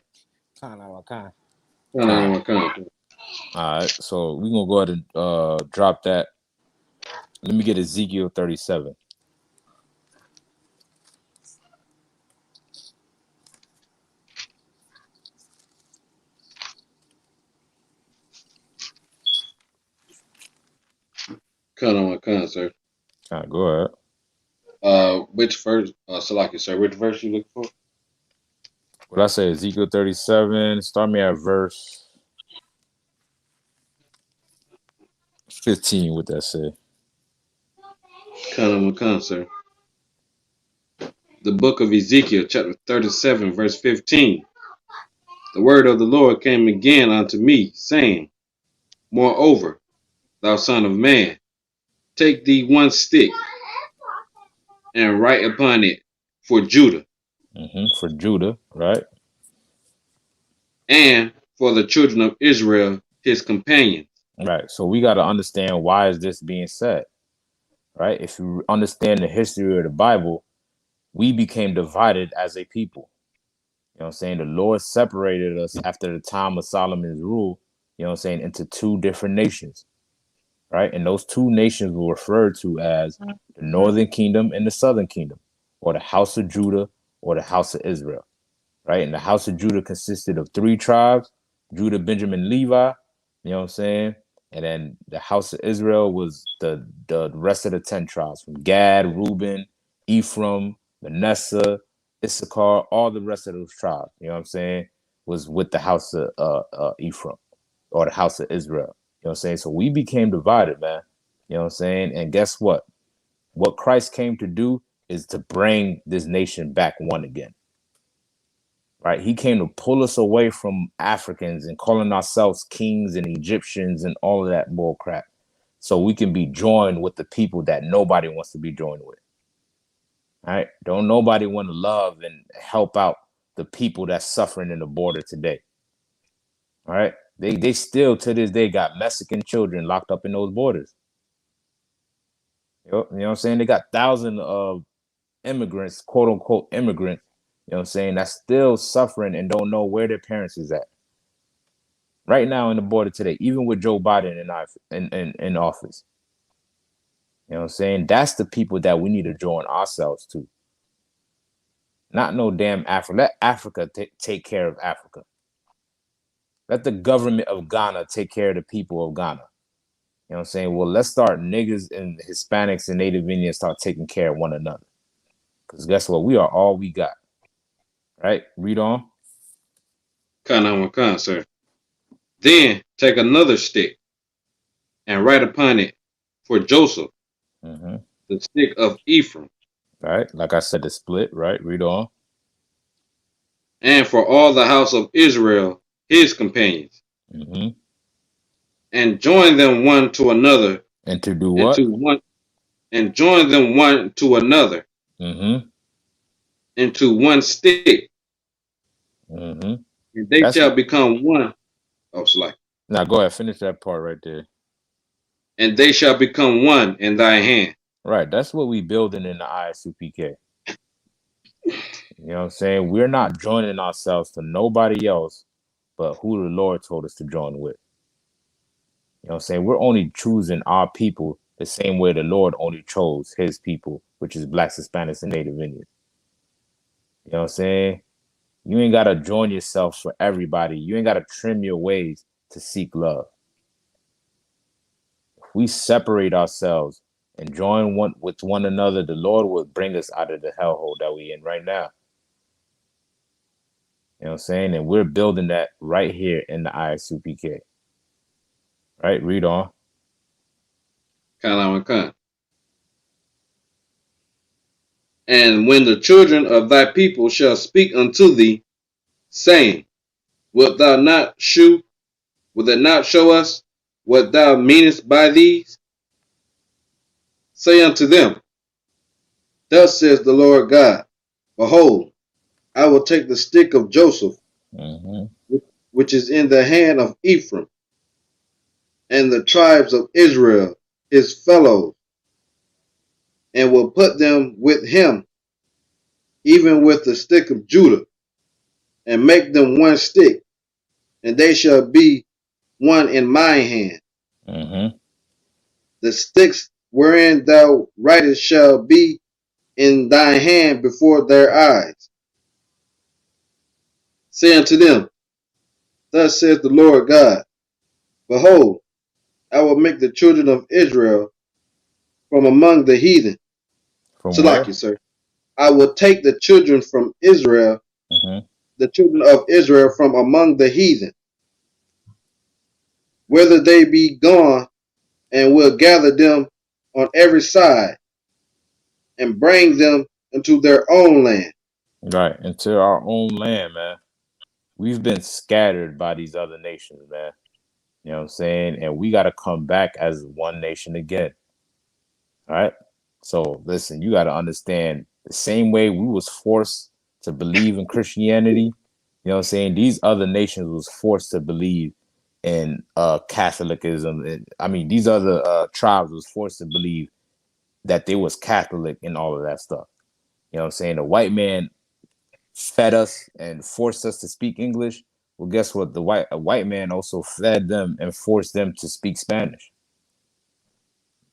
Kind. Con. Con. All right, so we're gonna go ahead and drop that. Let me get Ezekiel 37. Con, sir. Go ahead. Which verse, Salaki, sir, which verse you look for? What I say, Ezekiel 37. Start me at verse 15. What that say? Con, sir. The book of Ezekiel, chapter 37, verse 15. The word of the Lord came again unto me, saying, Moreover, thou son of man, take thee one stick, and write upon it for Judah, For Judah, right? and for the children of Israel, his companions. Right. So we got to understand why is this being said, right? If you understand the history of the Bible, we became divided as a people. You know what I'm saying? The Lord separated us after the time of Solomon's rule, you know what I'm saying, into two different nations, right? And those two nations were referred to as the northern kingdom and the southern kingdom, or the house of Judah or the house of Israel, right? And the house of Judah consisted of three tribes: Judah, Benjamin, Levi, you know what I'm saying? And then the house of Israel was the rest of the 10 tribes from Gad, Reuben, Ephraim, Manasseh, Issachar, all the rest of those tribes, you know what I'm saying, was with the house of Ephraim or the house of Israel. You know what I'm saying? So we became divided, man. You know what I'm saying? And guess what? What Christ came to do is to bring this nation back one again. Right? He came to pull us away from Africans and calling ourselves kings and Egyptians and all of that bull crap. So we can be joined with the people that nobody wants to be joined with. All right. Don't nobody want to love and help out the people that's suffering in the border today. All right. They still to this day got Mexican children locked up in those borders. You know what I'm saying? They got thousands of immigrants, quote unquote immigrants, you know what I'm saying, that's still suffering and don't know where their parents is at. Right now in the border today, even with Joe Biden in office. You know what I'm saying? That's the people that we need to join ourselves to. Not no damn Africa. Let Africa take care of Africa. Let the government of Ghana take care of the people of Ghana. You know what I'm saying? Well, let's start niggas and Hispanics and Native Indians start taking care of one another. Because guess what? We are all we got. Right? Read on. Con, sir. Then take another stick, and write upon it for Joseph, Mm-hmm. the stick of Ephraim, Right? Like I said, the split, right? Read on. and for all the house of Israel, his companions, Mm-hmm. and join them one to another, And to do and what? to one, and join them one to another Mm-hmm. into one stick, Mm-hmm. and they That's shall become one. Oh, Slack. now go ahead, finish that part right there. And they shall become one in thy hand. Right. That's what we building in the ISUPK. You know what I'm saying? We're not joining ourselves to nobody else but who the Lord told us to join with. You know what I'm saying? We're only choosing our people the same way the Lord only chose his people, which is blacks, Hispanics, and Native Indians. You know what I'm saying? You ain't gotta join yourself for everybody. You ain't gotta trim your ways to seek love. If we separate ourselves and join one with one another, the Lord will bring us out of the hellhole that we in right now. You know what I'm saying? And we're building that right here in the ISUPK. Right? Read on. Khan. And when the children of thy people shall speak unto thee, saying, Wilt thou not will it not show us what thou meanest by these? Say unto them, Thus says the Lord God, Behold, I will take the stick of Joseph, Mm-hmm. which is in the hand of Ephraim, and the tribes of Israel, his fellows, and will put them with him, even with the stick of Judah, and make them one stick, and they shall be one in my hand. Mm-hmm. The sticks wherein thou writest shall be in thine hand before their eyes. Say unto them, Thus saith the Lord God, Behold, I will make the children of Israel from among the heathen. From Salaki, where? sir. I will take the children from Israel, Mm-hmm. the children of Israel from among the heathen, whither they be gone, and will gather them on every side, and bring them into their own land. Right. Into our own land, man. We've been scattered by these other nations, man. You know what I'm saying? And we got to come back as one nation again. All right. So listen, you got to understand the same way we was forced to believe in Christianity. You know what I'm saying? These other nations was forced to believe in Catholicism. I mean, these other tribes was forced to believe that they was Catholic and all of that stuff. You know what I'm saying? The white man fed us and forced us to speak English. Well, guess what? A white man also fed them and forced them to speak Spanish.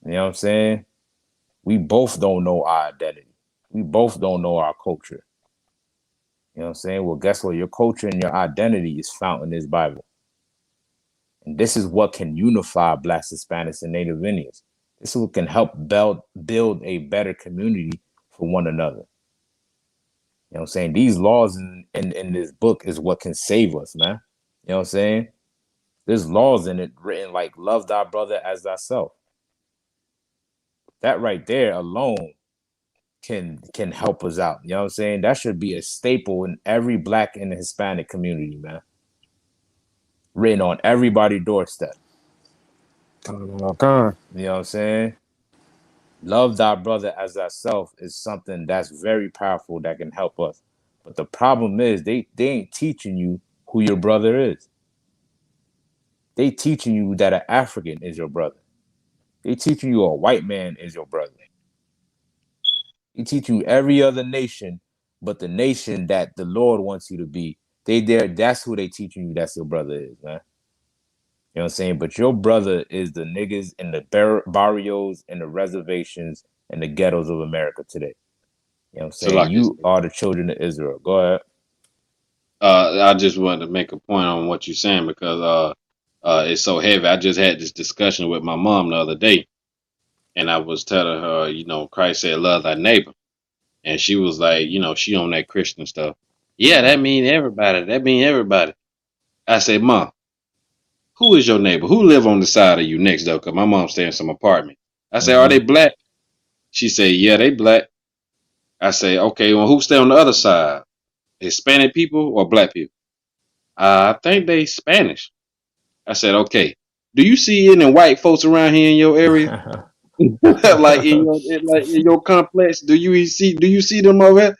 You know what I'm saying? We both don't know our identity. We both don't know our culture. You know what I'm saying? Well, guess what? Your culture and your identity is found in this Bible. And this is what can unify Blacks, Hispanics, and Native Indians. This is what can help build a better community for one another. You know what I'm saying? These laws in this book is what can save us, man. You know what I'm saying? There's laws in it written like love thy brother as thyself. That right there alone can help us out. You know what I'm saying? That should be a staple in every Black and Hispanic community, man. Written on everybody's doorstep. Con. You know what I'm saying? Love thy brother as thyself is something that's very powerful that can help us. But the problem is they ain't teaching you who your brother is. They teaching you that an African is your brother. They teaching you a white man is your brother. They teach you every other nation, but the nation that the Lord wants you to be. They there. That's who they teaching you. That's your brother is, man. You know what I'm saying? But your brother is the niggas in the barrios and the reservations and the ghettos of America today. You know what I'm saying? Salaki. You are the children of Israel. Go ahead. I just wanted to make a point on what you're saying because it's so heavy. I just had this discussion with my mom the other day, and I was telling her, Christ said, "Love thy neighbor," and she was like, she on that Christian stuff. Yeah, Mm-hmm. that mean everybody. That mean everybody. I said, Mom, who is your neighbor? Who live on the side of you next door? Cause my mom stay in some apartment. I said, are Mm-hmm. they black? She said, yeah, they black. I say, okay, well, who stay on the other side? Hispanic people or black people? I think they Spanish. I said, okay. Do you see any white folks around here in your area? like in your complex? Do you see them over there?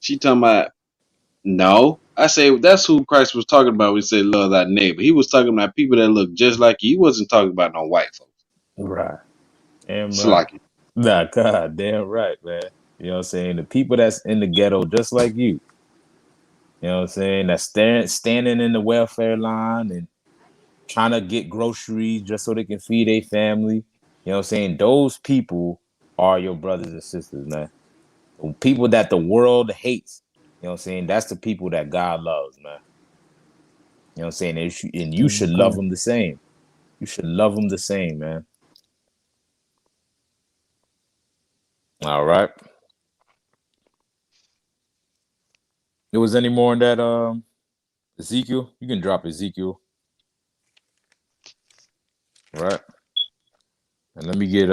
She talking about no. I say that's who Christ was talking about when he said love thy neighbor. He was talking about people that look just like you. He wasn't talking about no white folks. Right. Damn right. Slacky. Nah, God, damn right, man. You know what I'm saying? The people that's in the ghetto just like you. You know what I'm saying? That's standing in the welfare line and trying to get groceries just so they can feed their family. You know what I'm saying? Those people are your brothers and sisters, man. The people that the world hates. You know what I'm saying? That's the people that God loves, man. You know what I'm saying? And you should love Con. them the same. You should love them the same, man. All right. There was any more in that Ezekiel? You can drop Ezekiel, right? And let me get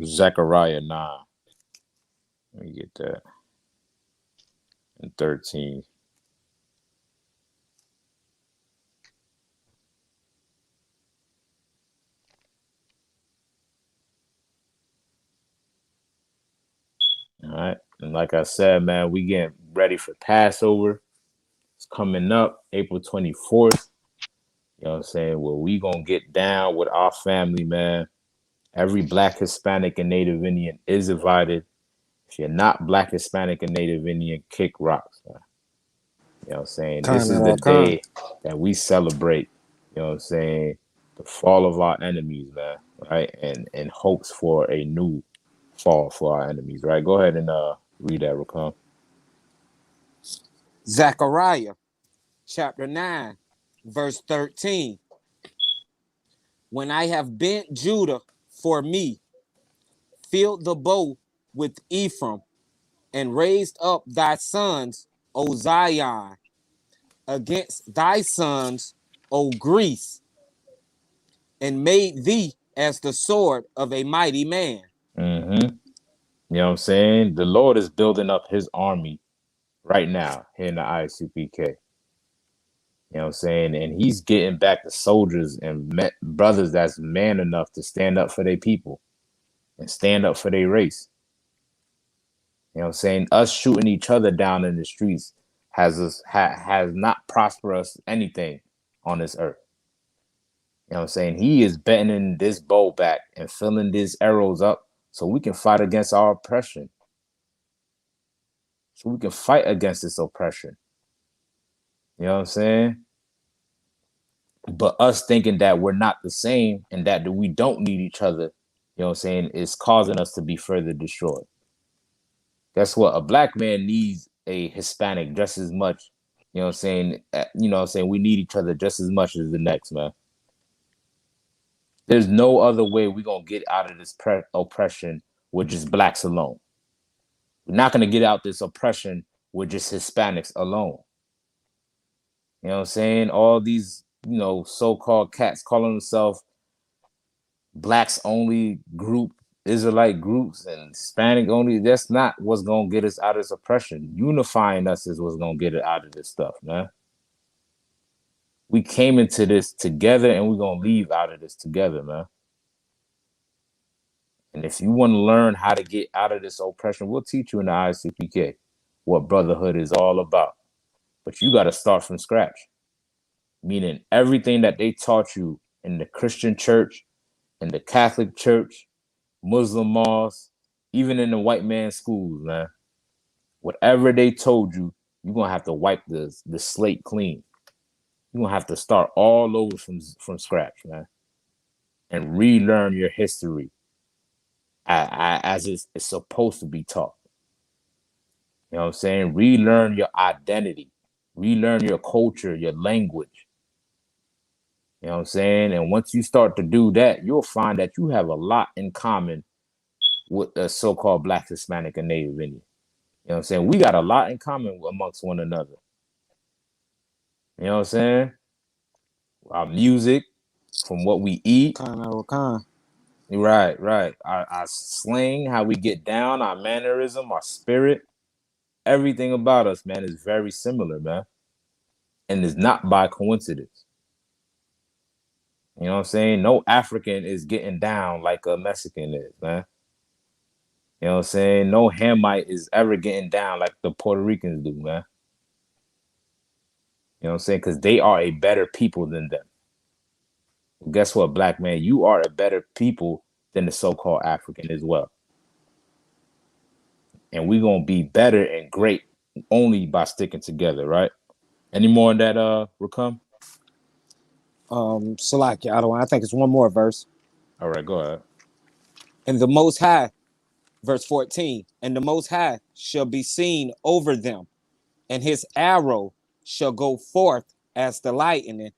Zechariah 9. Let me get that and 13. All right. And like I said, man, we getting ready for Passover. It's coming up April 24th. You know what I'm saying? Well, we gonna get down with our family, man. Every Black, Hispanic, and Native Indian is invited. If you're not Black, Hispanic, and Native Indian, kick rocks, man. You know what I'm saying? This is the Con. day that we celebrate, you know what I'm saying, the fall of our enemies, man, right? And hopes for a new fall for our enemies, right? Go ahead and read that, Rakam. Zechariah chapter 9, verse 13. When I have bent Judah for me, filled the bow with Ephraim, and raised up thy sons, O Zion, against thy sons, O Greece, and made thee as the sword of a mighty man. Mm-hmm. You know what I'm saying? The Lord is building up his army right now here in the Isupk. You know what I'm saying? And he's getting back the soldiers and brothers that's man enough to stand up for their people and stand up for their race. You know what I'm saying? Us shooting each other down in the streets has not prospered us anything on this earth. You know what I'm saying? He is bending this bow back and filling these arrows up so we can fight against our oppression. So we can fight against this oppression. You know what I'm saying? But us thinking that we're not the same and that we don't need each other, you know what I'm saying, is causing us to be further destroyed. Guess what? A Black man needs a Hispanic just as much. You know what I'm saying? You know what I'm saying? We need each other just as much as the next, man. There's no other way we're going to get out of this oppression with just Blacks alone. We're not going to get out this oppression with just Hispanics alone. You know what I'm saying? All these, so-called cats calling themselves Blacks only group, Israelite groups, and Hispanic only. That's not what's gonna get us out of this oppression. Unifying us is what's gonna get it out of this stuff, man. We came into this together, and we're gonna leave out of this together, man. And if you want to learn how to get out of this oppression, we'll teach you in the ICPK what brotherhood is all about. But you got to start from scratch, meaning everything that they taught you in the Christian church, in the Catholic church, Muslim mosques, even in the white man schools, man. Whatever they told you, you're gonna have to wipe the slate clean. You're gonna have to start all over from scratch, man, and relearn your history as it's supposed to be taught. You know what I'm saying? Relearn your identity, relearn your culture, your language. You know what I'm saying? And once you start to do that, you'll find that you have a lot in common with the so-called Black, Hispanic, and Native Indian. You know what I'm saying? We got a lot in common amongst one another. You know what I'm saying? Our music, from what we eat. Con. Right, right. Our slang, how we get down, our mannerism, our spirit, everything about us, man, is very similar, man. And it's not by coincidence. You know what I'm saying? No African is getting down like a Mexican is, man. You know what I'm saying? No Hamite is ever getting down like the Puerto Ricans do, man. You know what I'm saying? Because they are a better people than them. Well, guess what, Black man? You are a better people than the so-called African as well. And we're gonna be better and great only by sticking together, right? Any more on that, Rakam? Salaki, I think it's one more verse. All right, go ahead. And the Most High Verse 14, and the Most High shall be seen over them, and his arrow shall go forth as the lightning,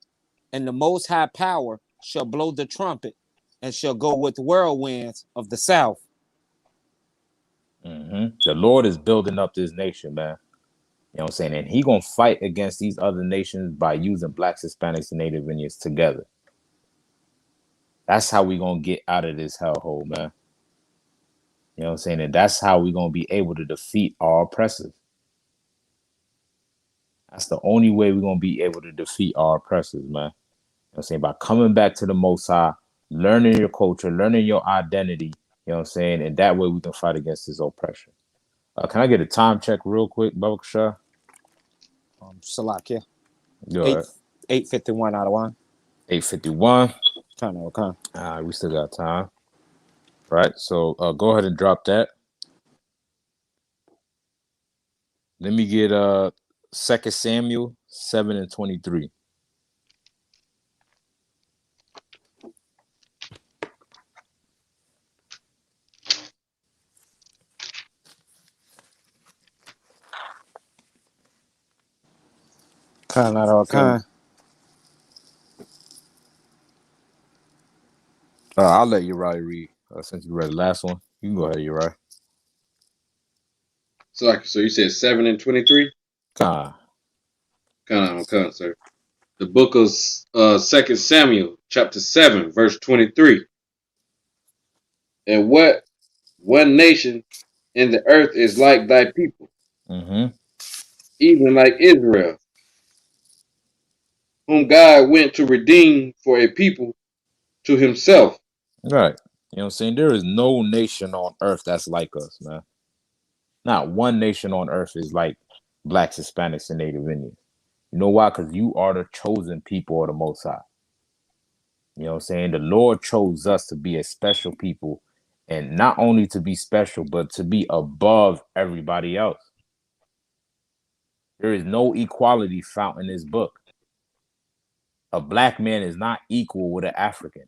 and the Most High power shall blow the trumpet, and shall go with whirlwinds of the south. The Lord is building up this nation, man. You know what I'm saying? And he gonna fight against these other nations by using blacks, Hispanics, and Native Indians together. That's how we gonna get out of this hellhole, man. You know what I'm saying? And that's how we gonna be able to defeat our oppressors. That's the only way we're gonna be able to defeat our oppressors, man. You know what I'm saying? By coming back to the Most High, learning your culture, learning your identity, you know what I'm saying? And that way we can fight against this oppression. Can I get a time check real quick, Baba Shah? Salakia. Go ahead. 8:51 out of 1. 8:51. Kind of okay. We still got time. Right. So go ahead and drop that. Let me get 2 Samuel 7:23. Kind of okay. I'll let Uriah read since you read the last one. You can go ahead, Uriah. So you said 7 and 23? Kind Sir. The book of 2 Samuel, chapter 7, verse 23. And what one nation in the earth is like thy people, even like Israel, whom God went to redeem for a people to himself. Right. You know what I'm saying? There is no nation on earth that's like us, man. Not one nation on earth is like blacks, Hispanics, and Native Indians. You know why? Because you are the chosen people of the Most High. You know what I'm saying? The Lord chose us to be a special people, and not only to be special, but to be above everybody else. There is no equality found in this book. A black man is not equal with an African.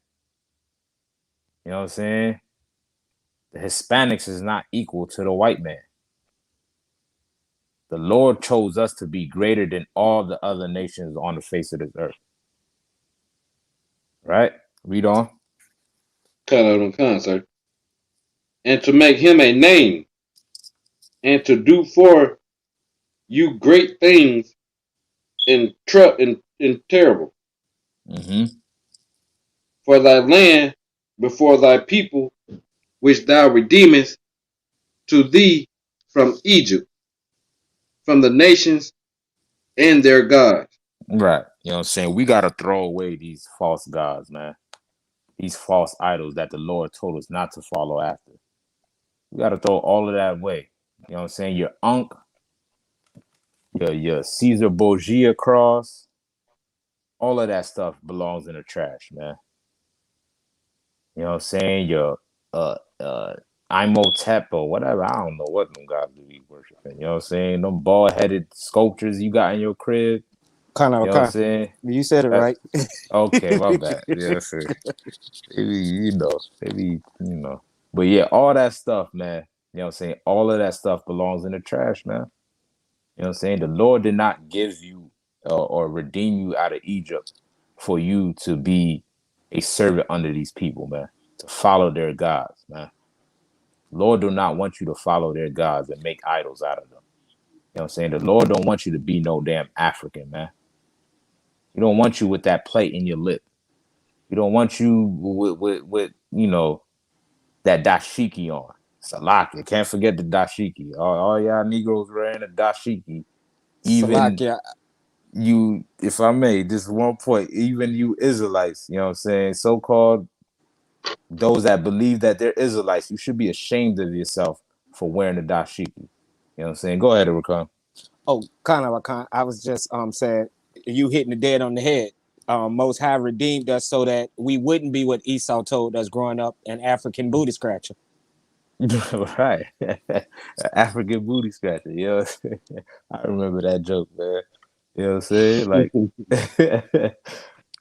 You know what I'm saying? The Hispanics is not equal to the white man. The Lord chose us to be greater than all the other nations on the face of this earth. Right? Read on. Sir. And to make him a name, and to do for you great things and terrible. For thy land before thy people, which thou redeemest to thee from Egypt, from the nations and their gods. Right. You know what I'm saying? We got to throw away these false gods, man. These false idols that the Lord told us not to follow after. We got to throw all of that away. You know what I'm saying? Your Ankh, your Caesar Borgia cross, all of that stuff belongs in the trash, man. You know what I'm saying? Your Imhotep or whatever. I don't know what them guys do be worshiping. You know what I'm saying? Them bald-headed sculptures you got in your crib. Kind of You know what I'm okay. saying? You said it right. Okay, my bad. Yeah, sir. Maybe. But yeah, all that stuff, man. You know what I'm saying? All of that stuff belongs in the trash, man. You know what I'm saying? The Lord did not give you or redeem you out of Egypt for you to be a servant under these people, man. To follow their gods, man. Lord do not want you to follow their gods and make idols out of them. You know what I'm saying? The Lord don't want you to be no damn African, man. He don't want you with that plate in your lip. He don't want you with that dashiki on. Salaki. Can't forget the dashiki. All y'all Negroes wearing a dashiki. Even Salakia. you, if I may, just one point, even you Israelites, you know what I'm saying? So-called those that believe that they're Israelites, you should be ashamed of yourself for wearing the dashiki. You know what I'm saying? Go ahead, Rakan. Oh, kind of okay. I was just saying you hitting the dead on the head. Most High redeemed us so that we wouldn't be what Esau told us growing up, an African booty scratcher. Right. African booty scratcher. You know what I'm saying? I remember that joke, man. You know what I'm saying? Like, you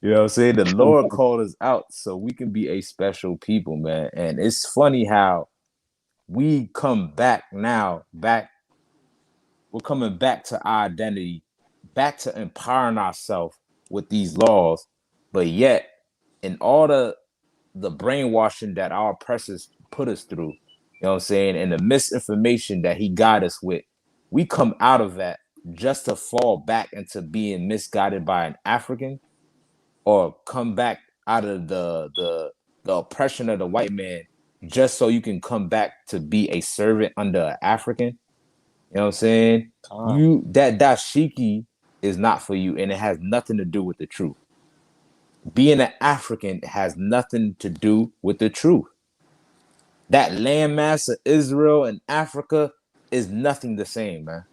know what I'm saying? The Lord called us out so we can be a special people, man. And it's funny how we come back now, we're coming back to our identity, back to empowering ourselves with these laws, but yet in all the brainwashing that our oppressors put us through, you know what I'm saying, and the misinformation that he got us with, we come out of that just to fall back into being misguided by an African, or come back out of the oppression of the white man just so you can come back to be a servant under an African. You know what I'm saying? You that dashiki is not for you, and it has nothing to do with the truth. Being an African has nothing to do with the truth. That landmass of Israel and Africa is nothing the same, man.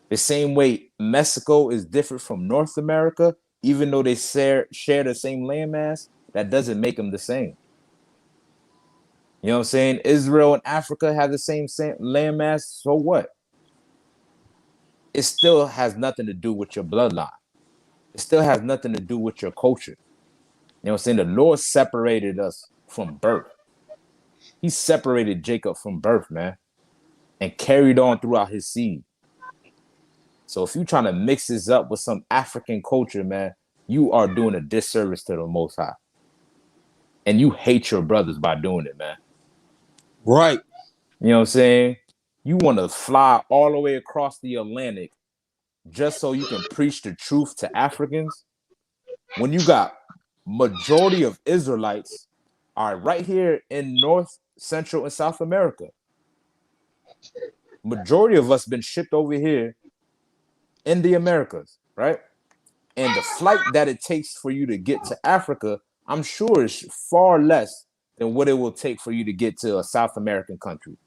The same way Mexico is different from North America, even though they share the same landmass, that doesn't make them the same. You know what I'm saying? Israel and Africa have the same landmass, so what? It still has nothing to do with your bloodline. It still has nothing to do with your culture. You know what I'm saying? The Lord separated us from birth. He separated Jacob from birth, man, and carried on throughout his seed. So if you're trying to mix this up with some African culture, man, you are doing a disservice to the Most High. And you hate your brothers by doing it, man. Right. You know what I'm saying? You want to fly all the way across the Atlantic just so you can preach the truth to Africans, when you got majority of Israelites are right here in North, Central, and South America. Majority of us been shipped over here in the Americas, right? And the flight that it takes for you to get to Africa, I'm sure is far less than what it will take for you to get to a South American country,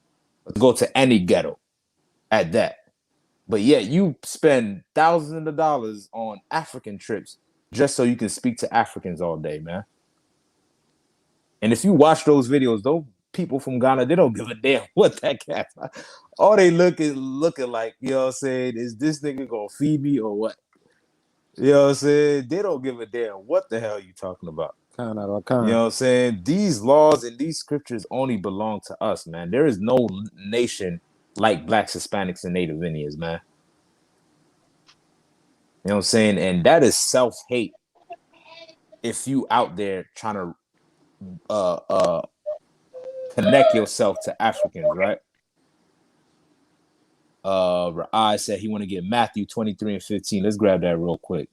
or to go to any ghetto at that. But yet you spend thousands of dollars on African trips just so you can speak to Africans all day, man. And if you watch those videos, those people from Ghana, they don't give a damn what that cat. All they looking like, you know what I'm saying, is this nigga gonna feed me or what? You know what I'm saying? They don't give a damn what the hell you talking about. You know what I'm saying? These laws and these scriptures only belong to us, man. There is no nation like Blacks, Hispanics, and Native Indians, man. You know what I'm saying? And that is self-hate if you out there trying to connect yourself to Africans, right? I said he want to get Matthew 23 and 15. Let's grab that real quick.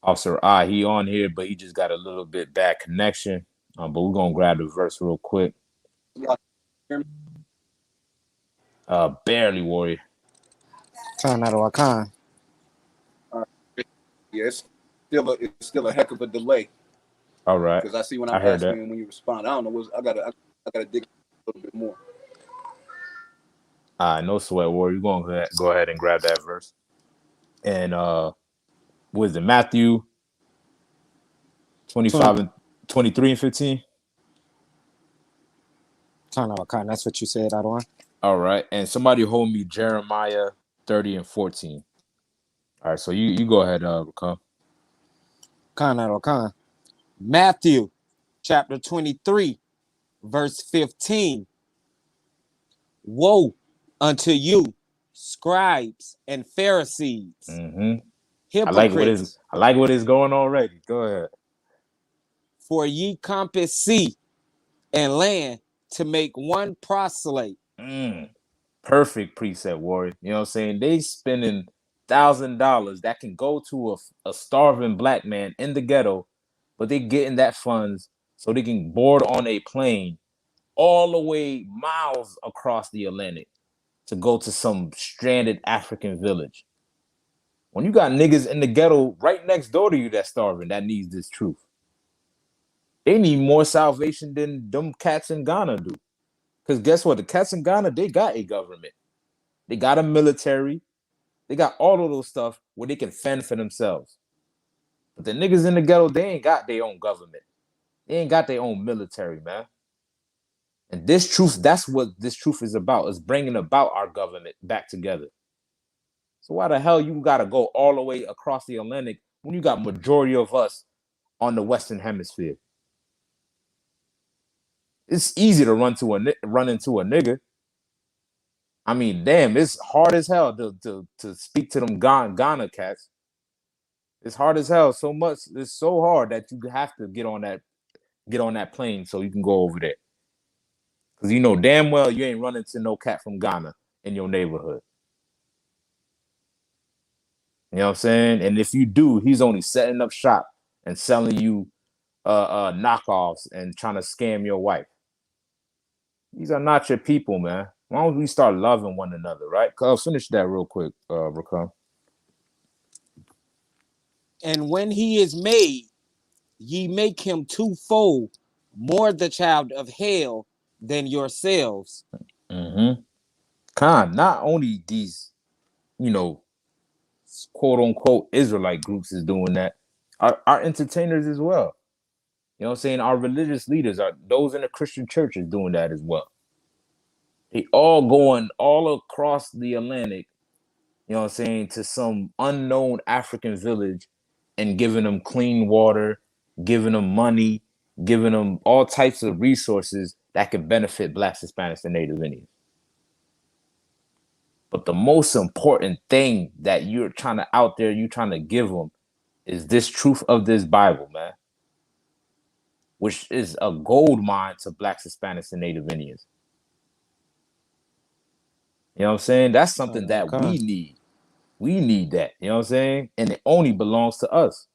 Officer he on here, but he just got a little bit bad connection. But we're gonna grab the verse real quick. Barely, warrior. Khan. Yeah, it's still a heck of a delay. All right. Because I see when I'm asking and when you respond, I don't know. I gotta dig a little bit more. No sweat, warrior. You're gonna go ahead and grab that verse. And was it Matthew 25 and 23 and 15? Khan, that's what you said, Adwan. All right. And somebody hold me Jeremiah 30 and 14. All right, so you go ahead, Rakam. Khan. Matthew chapter 23, verse 15. Woe unto you, scribes and Pharisees, hypocrites. I like what is going on already. Go ahead. For ye compass sea and land to make one proselyte. Perfect precept, warrior. You know what I'm saying? They spending $1,000 that can go to a starving black man in the ghetto, but they getting that funds so they can board on a plane all the way miles across the Atlantic to go to some stranded African village. When you got niggas in the ghetto right next door to you that's starving, that needs this truth. They need more salvation than them cats in Ghana do. Because guess what? The cats in Ghana, they got a government. They got a military. They got all of those stuff where they can fend for themselves. But the niggas in the ghetto, they ain't got their own government. They ain't got their own military, man. And this truth, that's what this truth is about, is bringing about our government back together. So why the hell you got to go all the way across the Atlantic when you got majority of us on the Western Hemisphere? It's easy to run into a nigga. I mean, damn, it's hard as hell to speak to them Ghana cats. It's hard as hell. So much. It's so hard that you have to get on that plane so you can go over there. Because you know damn well you ain't running to no cat from Ghana in your neighborhood. You know what I'm saying? And if you do, he's only setting up shop and selling you knockoffs and trying to scam your wife. These are not your people, man. Why don't we start loving one another, right? Cuz finish that real quick, Rakam. And when he is made, ye make him twofold more the child of hell than yourselves. Mm-hmm. Khan, not only these, you know, quote unquote Israelite groups is doing that, our entertainers as well. You know what I'm saying? Our religious leaders are those in the Christian churches doing that as well. They all going all across the Atlantic, you know what I'm saying, to some unknown African village and giving them clean water, giving them money, giving them all types of resources that could benefit Blacks, Hispanics, and Native Indians. But the most important thing that you're trying to out there, you're trying to give them is this truth of this Bible, man, which is a gold mine to Blacks, Hispanics, and Native Indians. You know what I'm saying? That's something that we need. We need that. You know what I'm saying? And it only belongs to us.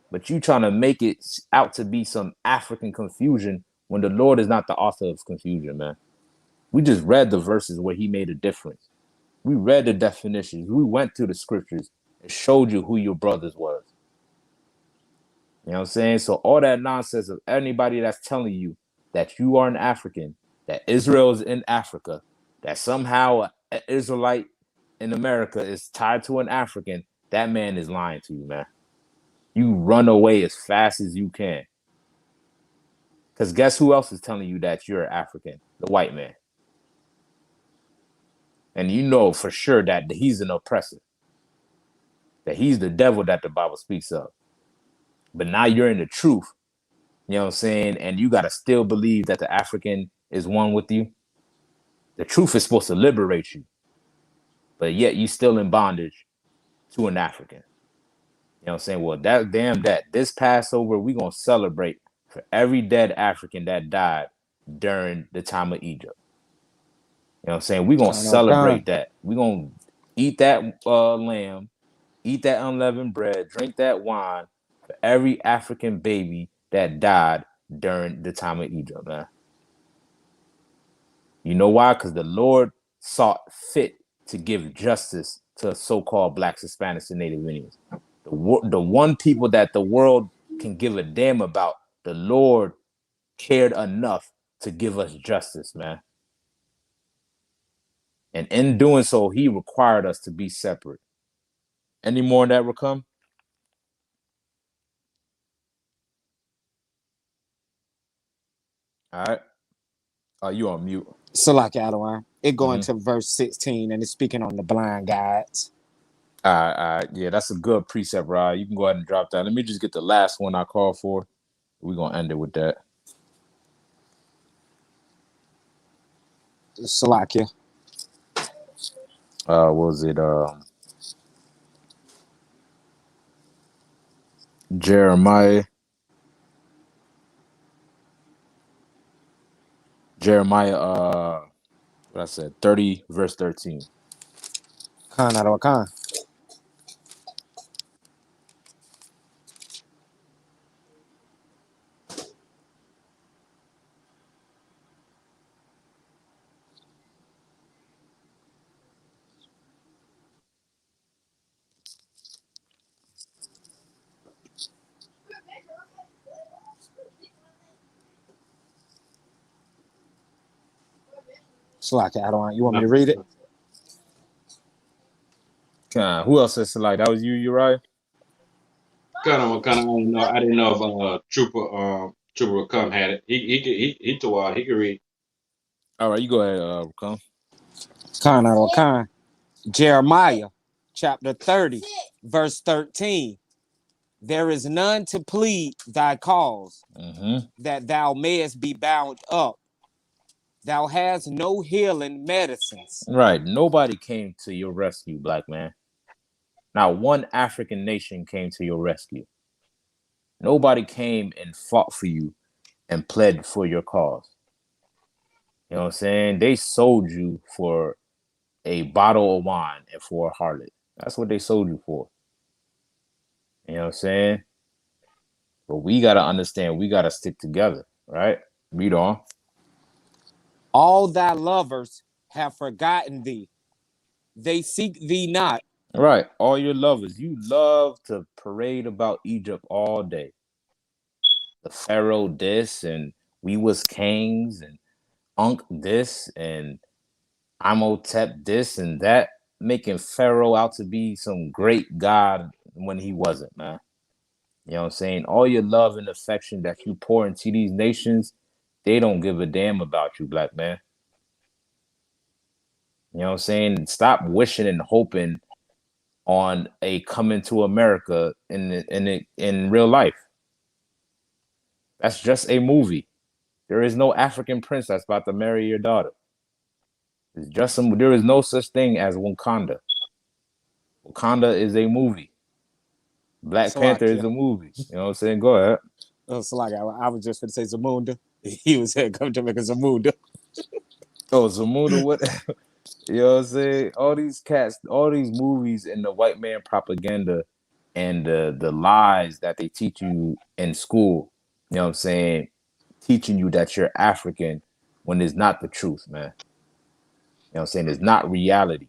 But you trying to make it out to be some African confusion when the Lord is not the author of confusion, man. We just read the verses where he made a difference. We read the definitions. We went through the scriptures and showed you who your brothers was. You know what I'm saying? So all that nonsense of anybody that's telling you that you are an African, that Israel is in Africa, that somehow an Israelite in America is tied to an African, that man is lying to you, man. You run away as fast as you can. Because guess who else is telling you that you're African? The white man. And you know for sure that he's an oppressor, that he's the devil that the Bible speaks of. But now you're in the truth, you know what I'm saying? And you got to still believe that the African is one with you. The truth is supposed to liberate you, but yet you still in bondage to an African. You know what I'm saying? Well, that damn that. This Passover, we're going to celebrate for every dead African that died during the time of Egypt. You know what I'm saying? We're going to celebrate that. We're going to eat that lamb, eat that unleavened bread, drink that wine for every African baby that died during the time of Egypt, man. You know why? Because the Lord saw fit to give justice to so-called Blacks, Hispanics, and Native Indians. The one people that the world can give a damn about, the Lord cared enough to give us justice, man. And in doing so, he required us to be separate. Any more on that will come? All right. You on mute. Salak Adawan. It go into verse 16 and it's speaking on the blind guides. All right. Yeah, that's a good precept, Rod. You can go ahead and drop that. Let me just get the last one I called for. We're going to end it with that. Salakia. What was it? Jeremiah. What I said, 30, verse 13. Khan out of Khan. Salaki Adawan. You want me to read it? Who else said select? That was you, Uriah? Kind of. I didn't know if Trooper come had it. He told he could read. All right, you go ahead, come. Khan out of Khan. Jeremiah chapter 30, verse 13. There is none to plead thy cause, Mm-hmm. that thou mayest be bound up. Thou hast no healing medicines. Right. Nobody came to your rescue, black man. Not one African nation came to your rescue. Nobody came and fought for you and pled for your cause. You know what I'm saying? They sold you for a bottle of wine and for a harlot. That's what they sold you for. You know what I'm saying? But we got to understand, we got to stick together, right? Read on. All thy lovers have forgotten thee. They seek thee not. Right. All your lovers, you love to parade about Egypt all day. The Pharaoh this, and we was kings, and Unk this, and Imhotep this and that, making Pharaoh out to be some great god when he wasn't, man. You know what I'm saying? All your love and affection that you pour into these nations, they don't give a damn about you, black man. You know what I'm saying? Stop wishing and hoping on a coming to America in real life. That's just a movie. There is no African prince that's about to marry your daughter. It's just some. There is no such thing as Wakanda. Wakanda is a movie. Black Panther is Salakia. a movie. You know what I'm saying? Go ahead. Salakia. I was just going to say Zamunda. He was saying, come to make a Zamunda. Oh, Zamunda, what? You know what I'm saying? All these cats, all these movies and the white man propaganda and the lies that they teach you in school, you know what I'm saying? Teaching you that you're African when it's not the truth, man. You know what I'm saying? It's not reality.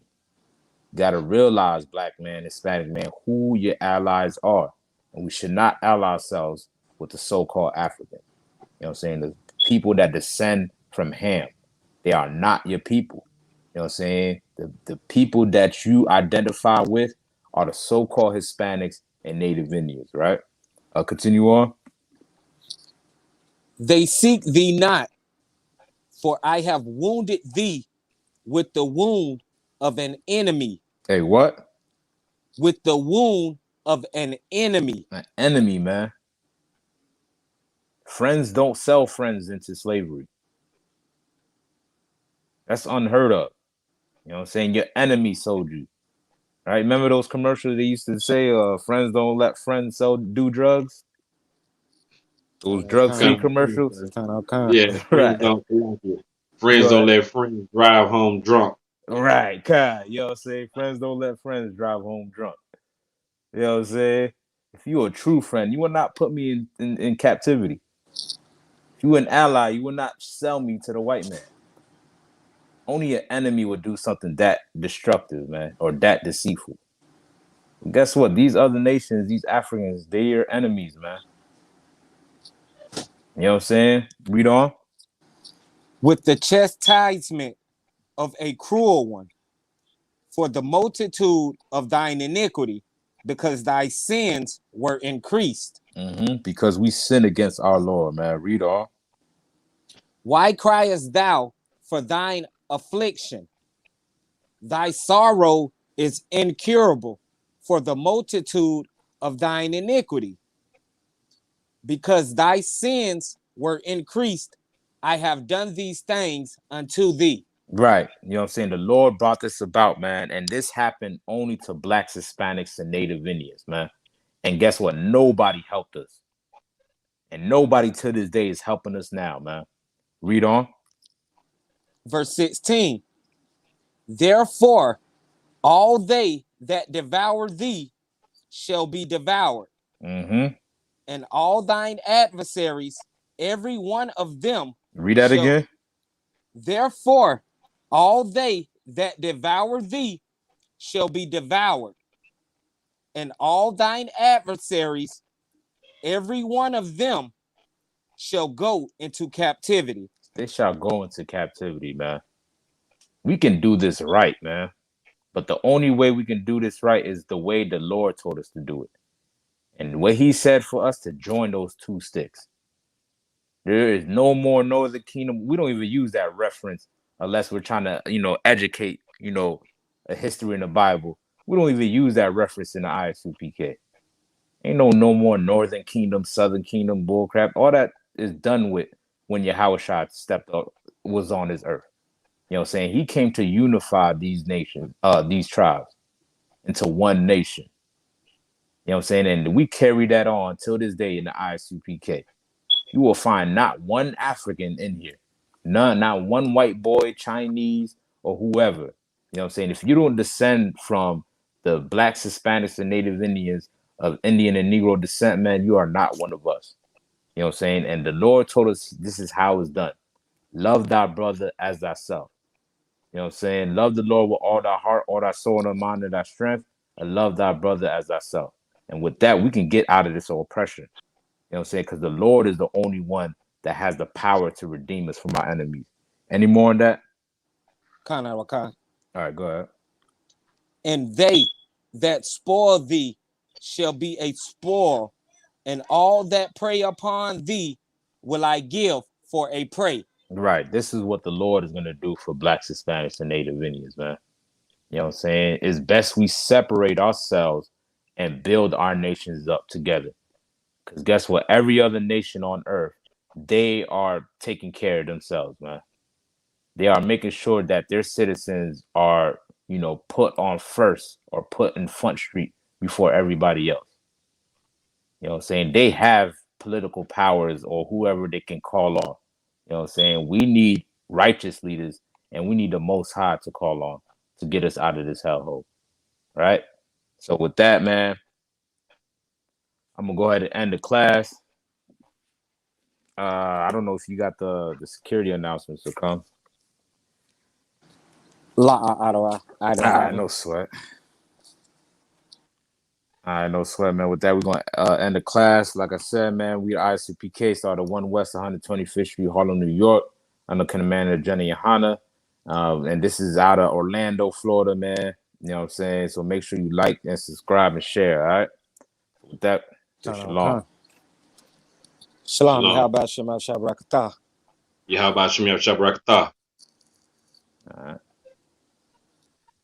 You gotta realize, black man, Hispanic man, who your allies are. And we should not ally ourselves with the so-called African. You know what I'm saying? The people that descend from Ham, they are not your people. You know what I'm saying? The people that you identify with are the so-called Hispanics and Native Indians, right? Continue on. They seek thee not, for I have wounded thee with the wound of an enemy. Hey, what? With the wound of an enemy. An enemy, man. Friends don't sell friends into slavery. That's unheard of. You know what I'm saying? Your enemy sold you. Right? Remember those commercials they used to say, friends don't let friends do drugs? Those drug-free Kind commercials? Kind. yeah, friends Right. don't friends Go don't ahead. let friends drive home drunk. Right, God. You know what I'm saying? Friends don't let friends drive home drunk. You know what I'm saying? If you a true friend, you will not put me in captivity. If you an ally, you will not sell me to the white man. Only an enemy would do something that destructive, man, or that deceitful. Guess what? These other nations, these Africans, they your enemies, man. You know what I'm saying? Read on. With the chastisement of a cruel one, for the multitude of thine iniquity, because thy sins were increased. Because we sin against our Lord, man. Read on. Why criest thou for thine affliction? Thy sorrow is incurable for the multitude of thine iniquity. Because thy sins were increased, I have done these things unto thee. Right. You know what I'm saying? The Lord brought this about, man. And this happened only to blacks, Hispanics, and Native Indians, man. And guess what? Nobody helped us. And nobody to this day is helping us now, man. Read on. Verse 16. Therefore, all they that devour thee shall be devoured, Mm-hmm. and all thine adversaries, every one of them Read that shall. again. Therefore, all they that devour thee shall be devoured, and all thine adversaries, every one of them shall go into captivity. They shall go into captivity, man. We can do this right, man. But the only way we can do this right is the way the Lord told us to do it. And what he said for us to join those two sticks. There is no more northern kingdom. We don't even use that reference unless we're trying to, educate, a history in the Bible. We don't even use that reference in the Isupk. Ain't no more Northern Kingdom, Southern Kingdom bullcrap. All that is done with when Yahushua stepped up, was on this earth. You know what I'm saying? He came to unify these nations, these tribes into one nation. You know what I'm saying? And we carry that on till this day in the ISUPK. You will find not one African in here. None, not one white boy, Chinese, or whoever. You know what I'm saying? If you don't descend from the blacks, Hispanics, and Native Indians of Indian and Negro descent, man, you are not one of us. You know what I'm saying? And the Lord told us this is how it's done. Love thy brother as thyself. You know what I'm saying? Love the Lord with all thy heart, all thy soul, and thy mind, and thy strength, and love thy brother as thyself. And with that, we can get out of this oppression. You know what I'm saying? Because the Lord is the only one that has the power to redeem us from our enemies. Any more on that? Khan Arakan. All right, go ahead. And they that spoil thee shall be a spoil, and all that prey upon thee will I give for a prey. Right. This is what the Lord is going to do for blacks, Hispanics, and Native Indians, man. You know what I'm saying? It's best we separate ourselves and build our nations up together. Because guess what? Every other nation on earth, they are taking care of themselves, man. They are making sure that their citizens are, you know, put on first or put in front street before everybody else. You know what I'm saying? They have political powers or whoever they can call on. You know what I'm saying? We need righteous leaders and we need the Most High to call on to get us out of this hellhole. Right? So with that, man, I'm gonna go ahead and end the class. I don't know if you got the security announcements to come. La I don't have them. No sweat. All right, no sweat, man. With that, we're going to end the class. Like I said, man, we are ISUPK, started 1 West 125th Street, Harlem, New York, under Commander Jenny Yohana. And this is out of Orlando, Florida, man. You know what I'm saying? So make sure you like and subscribe and share, all right? With that, shalom. Shalom. How Shalom. about Shema Shabrakatah? Yahweh Shem Yahweh Shabrakatah. All right.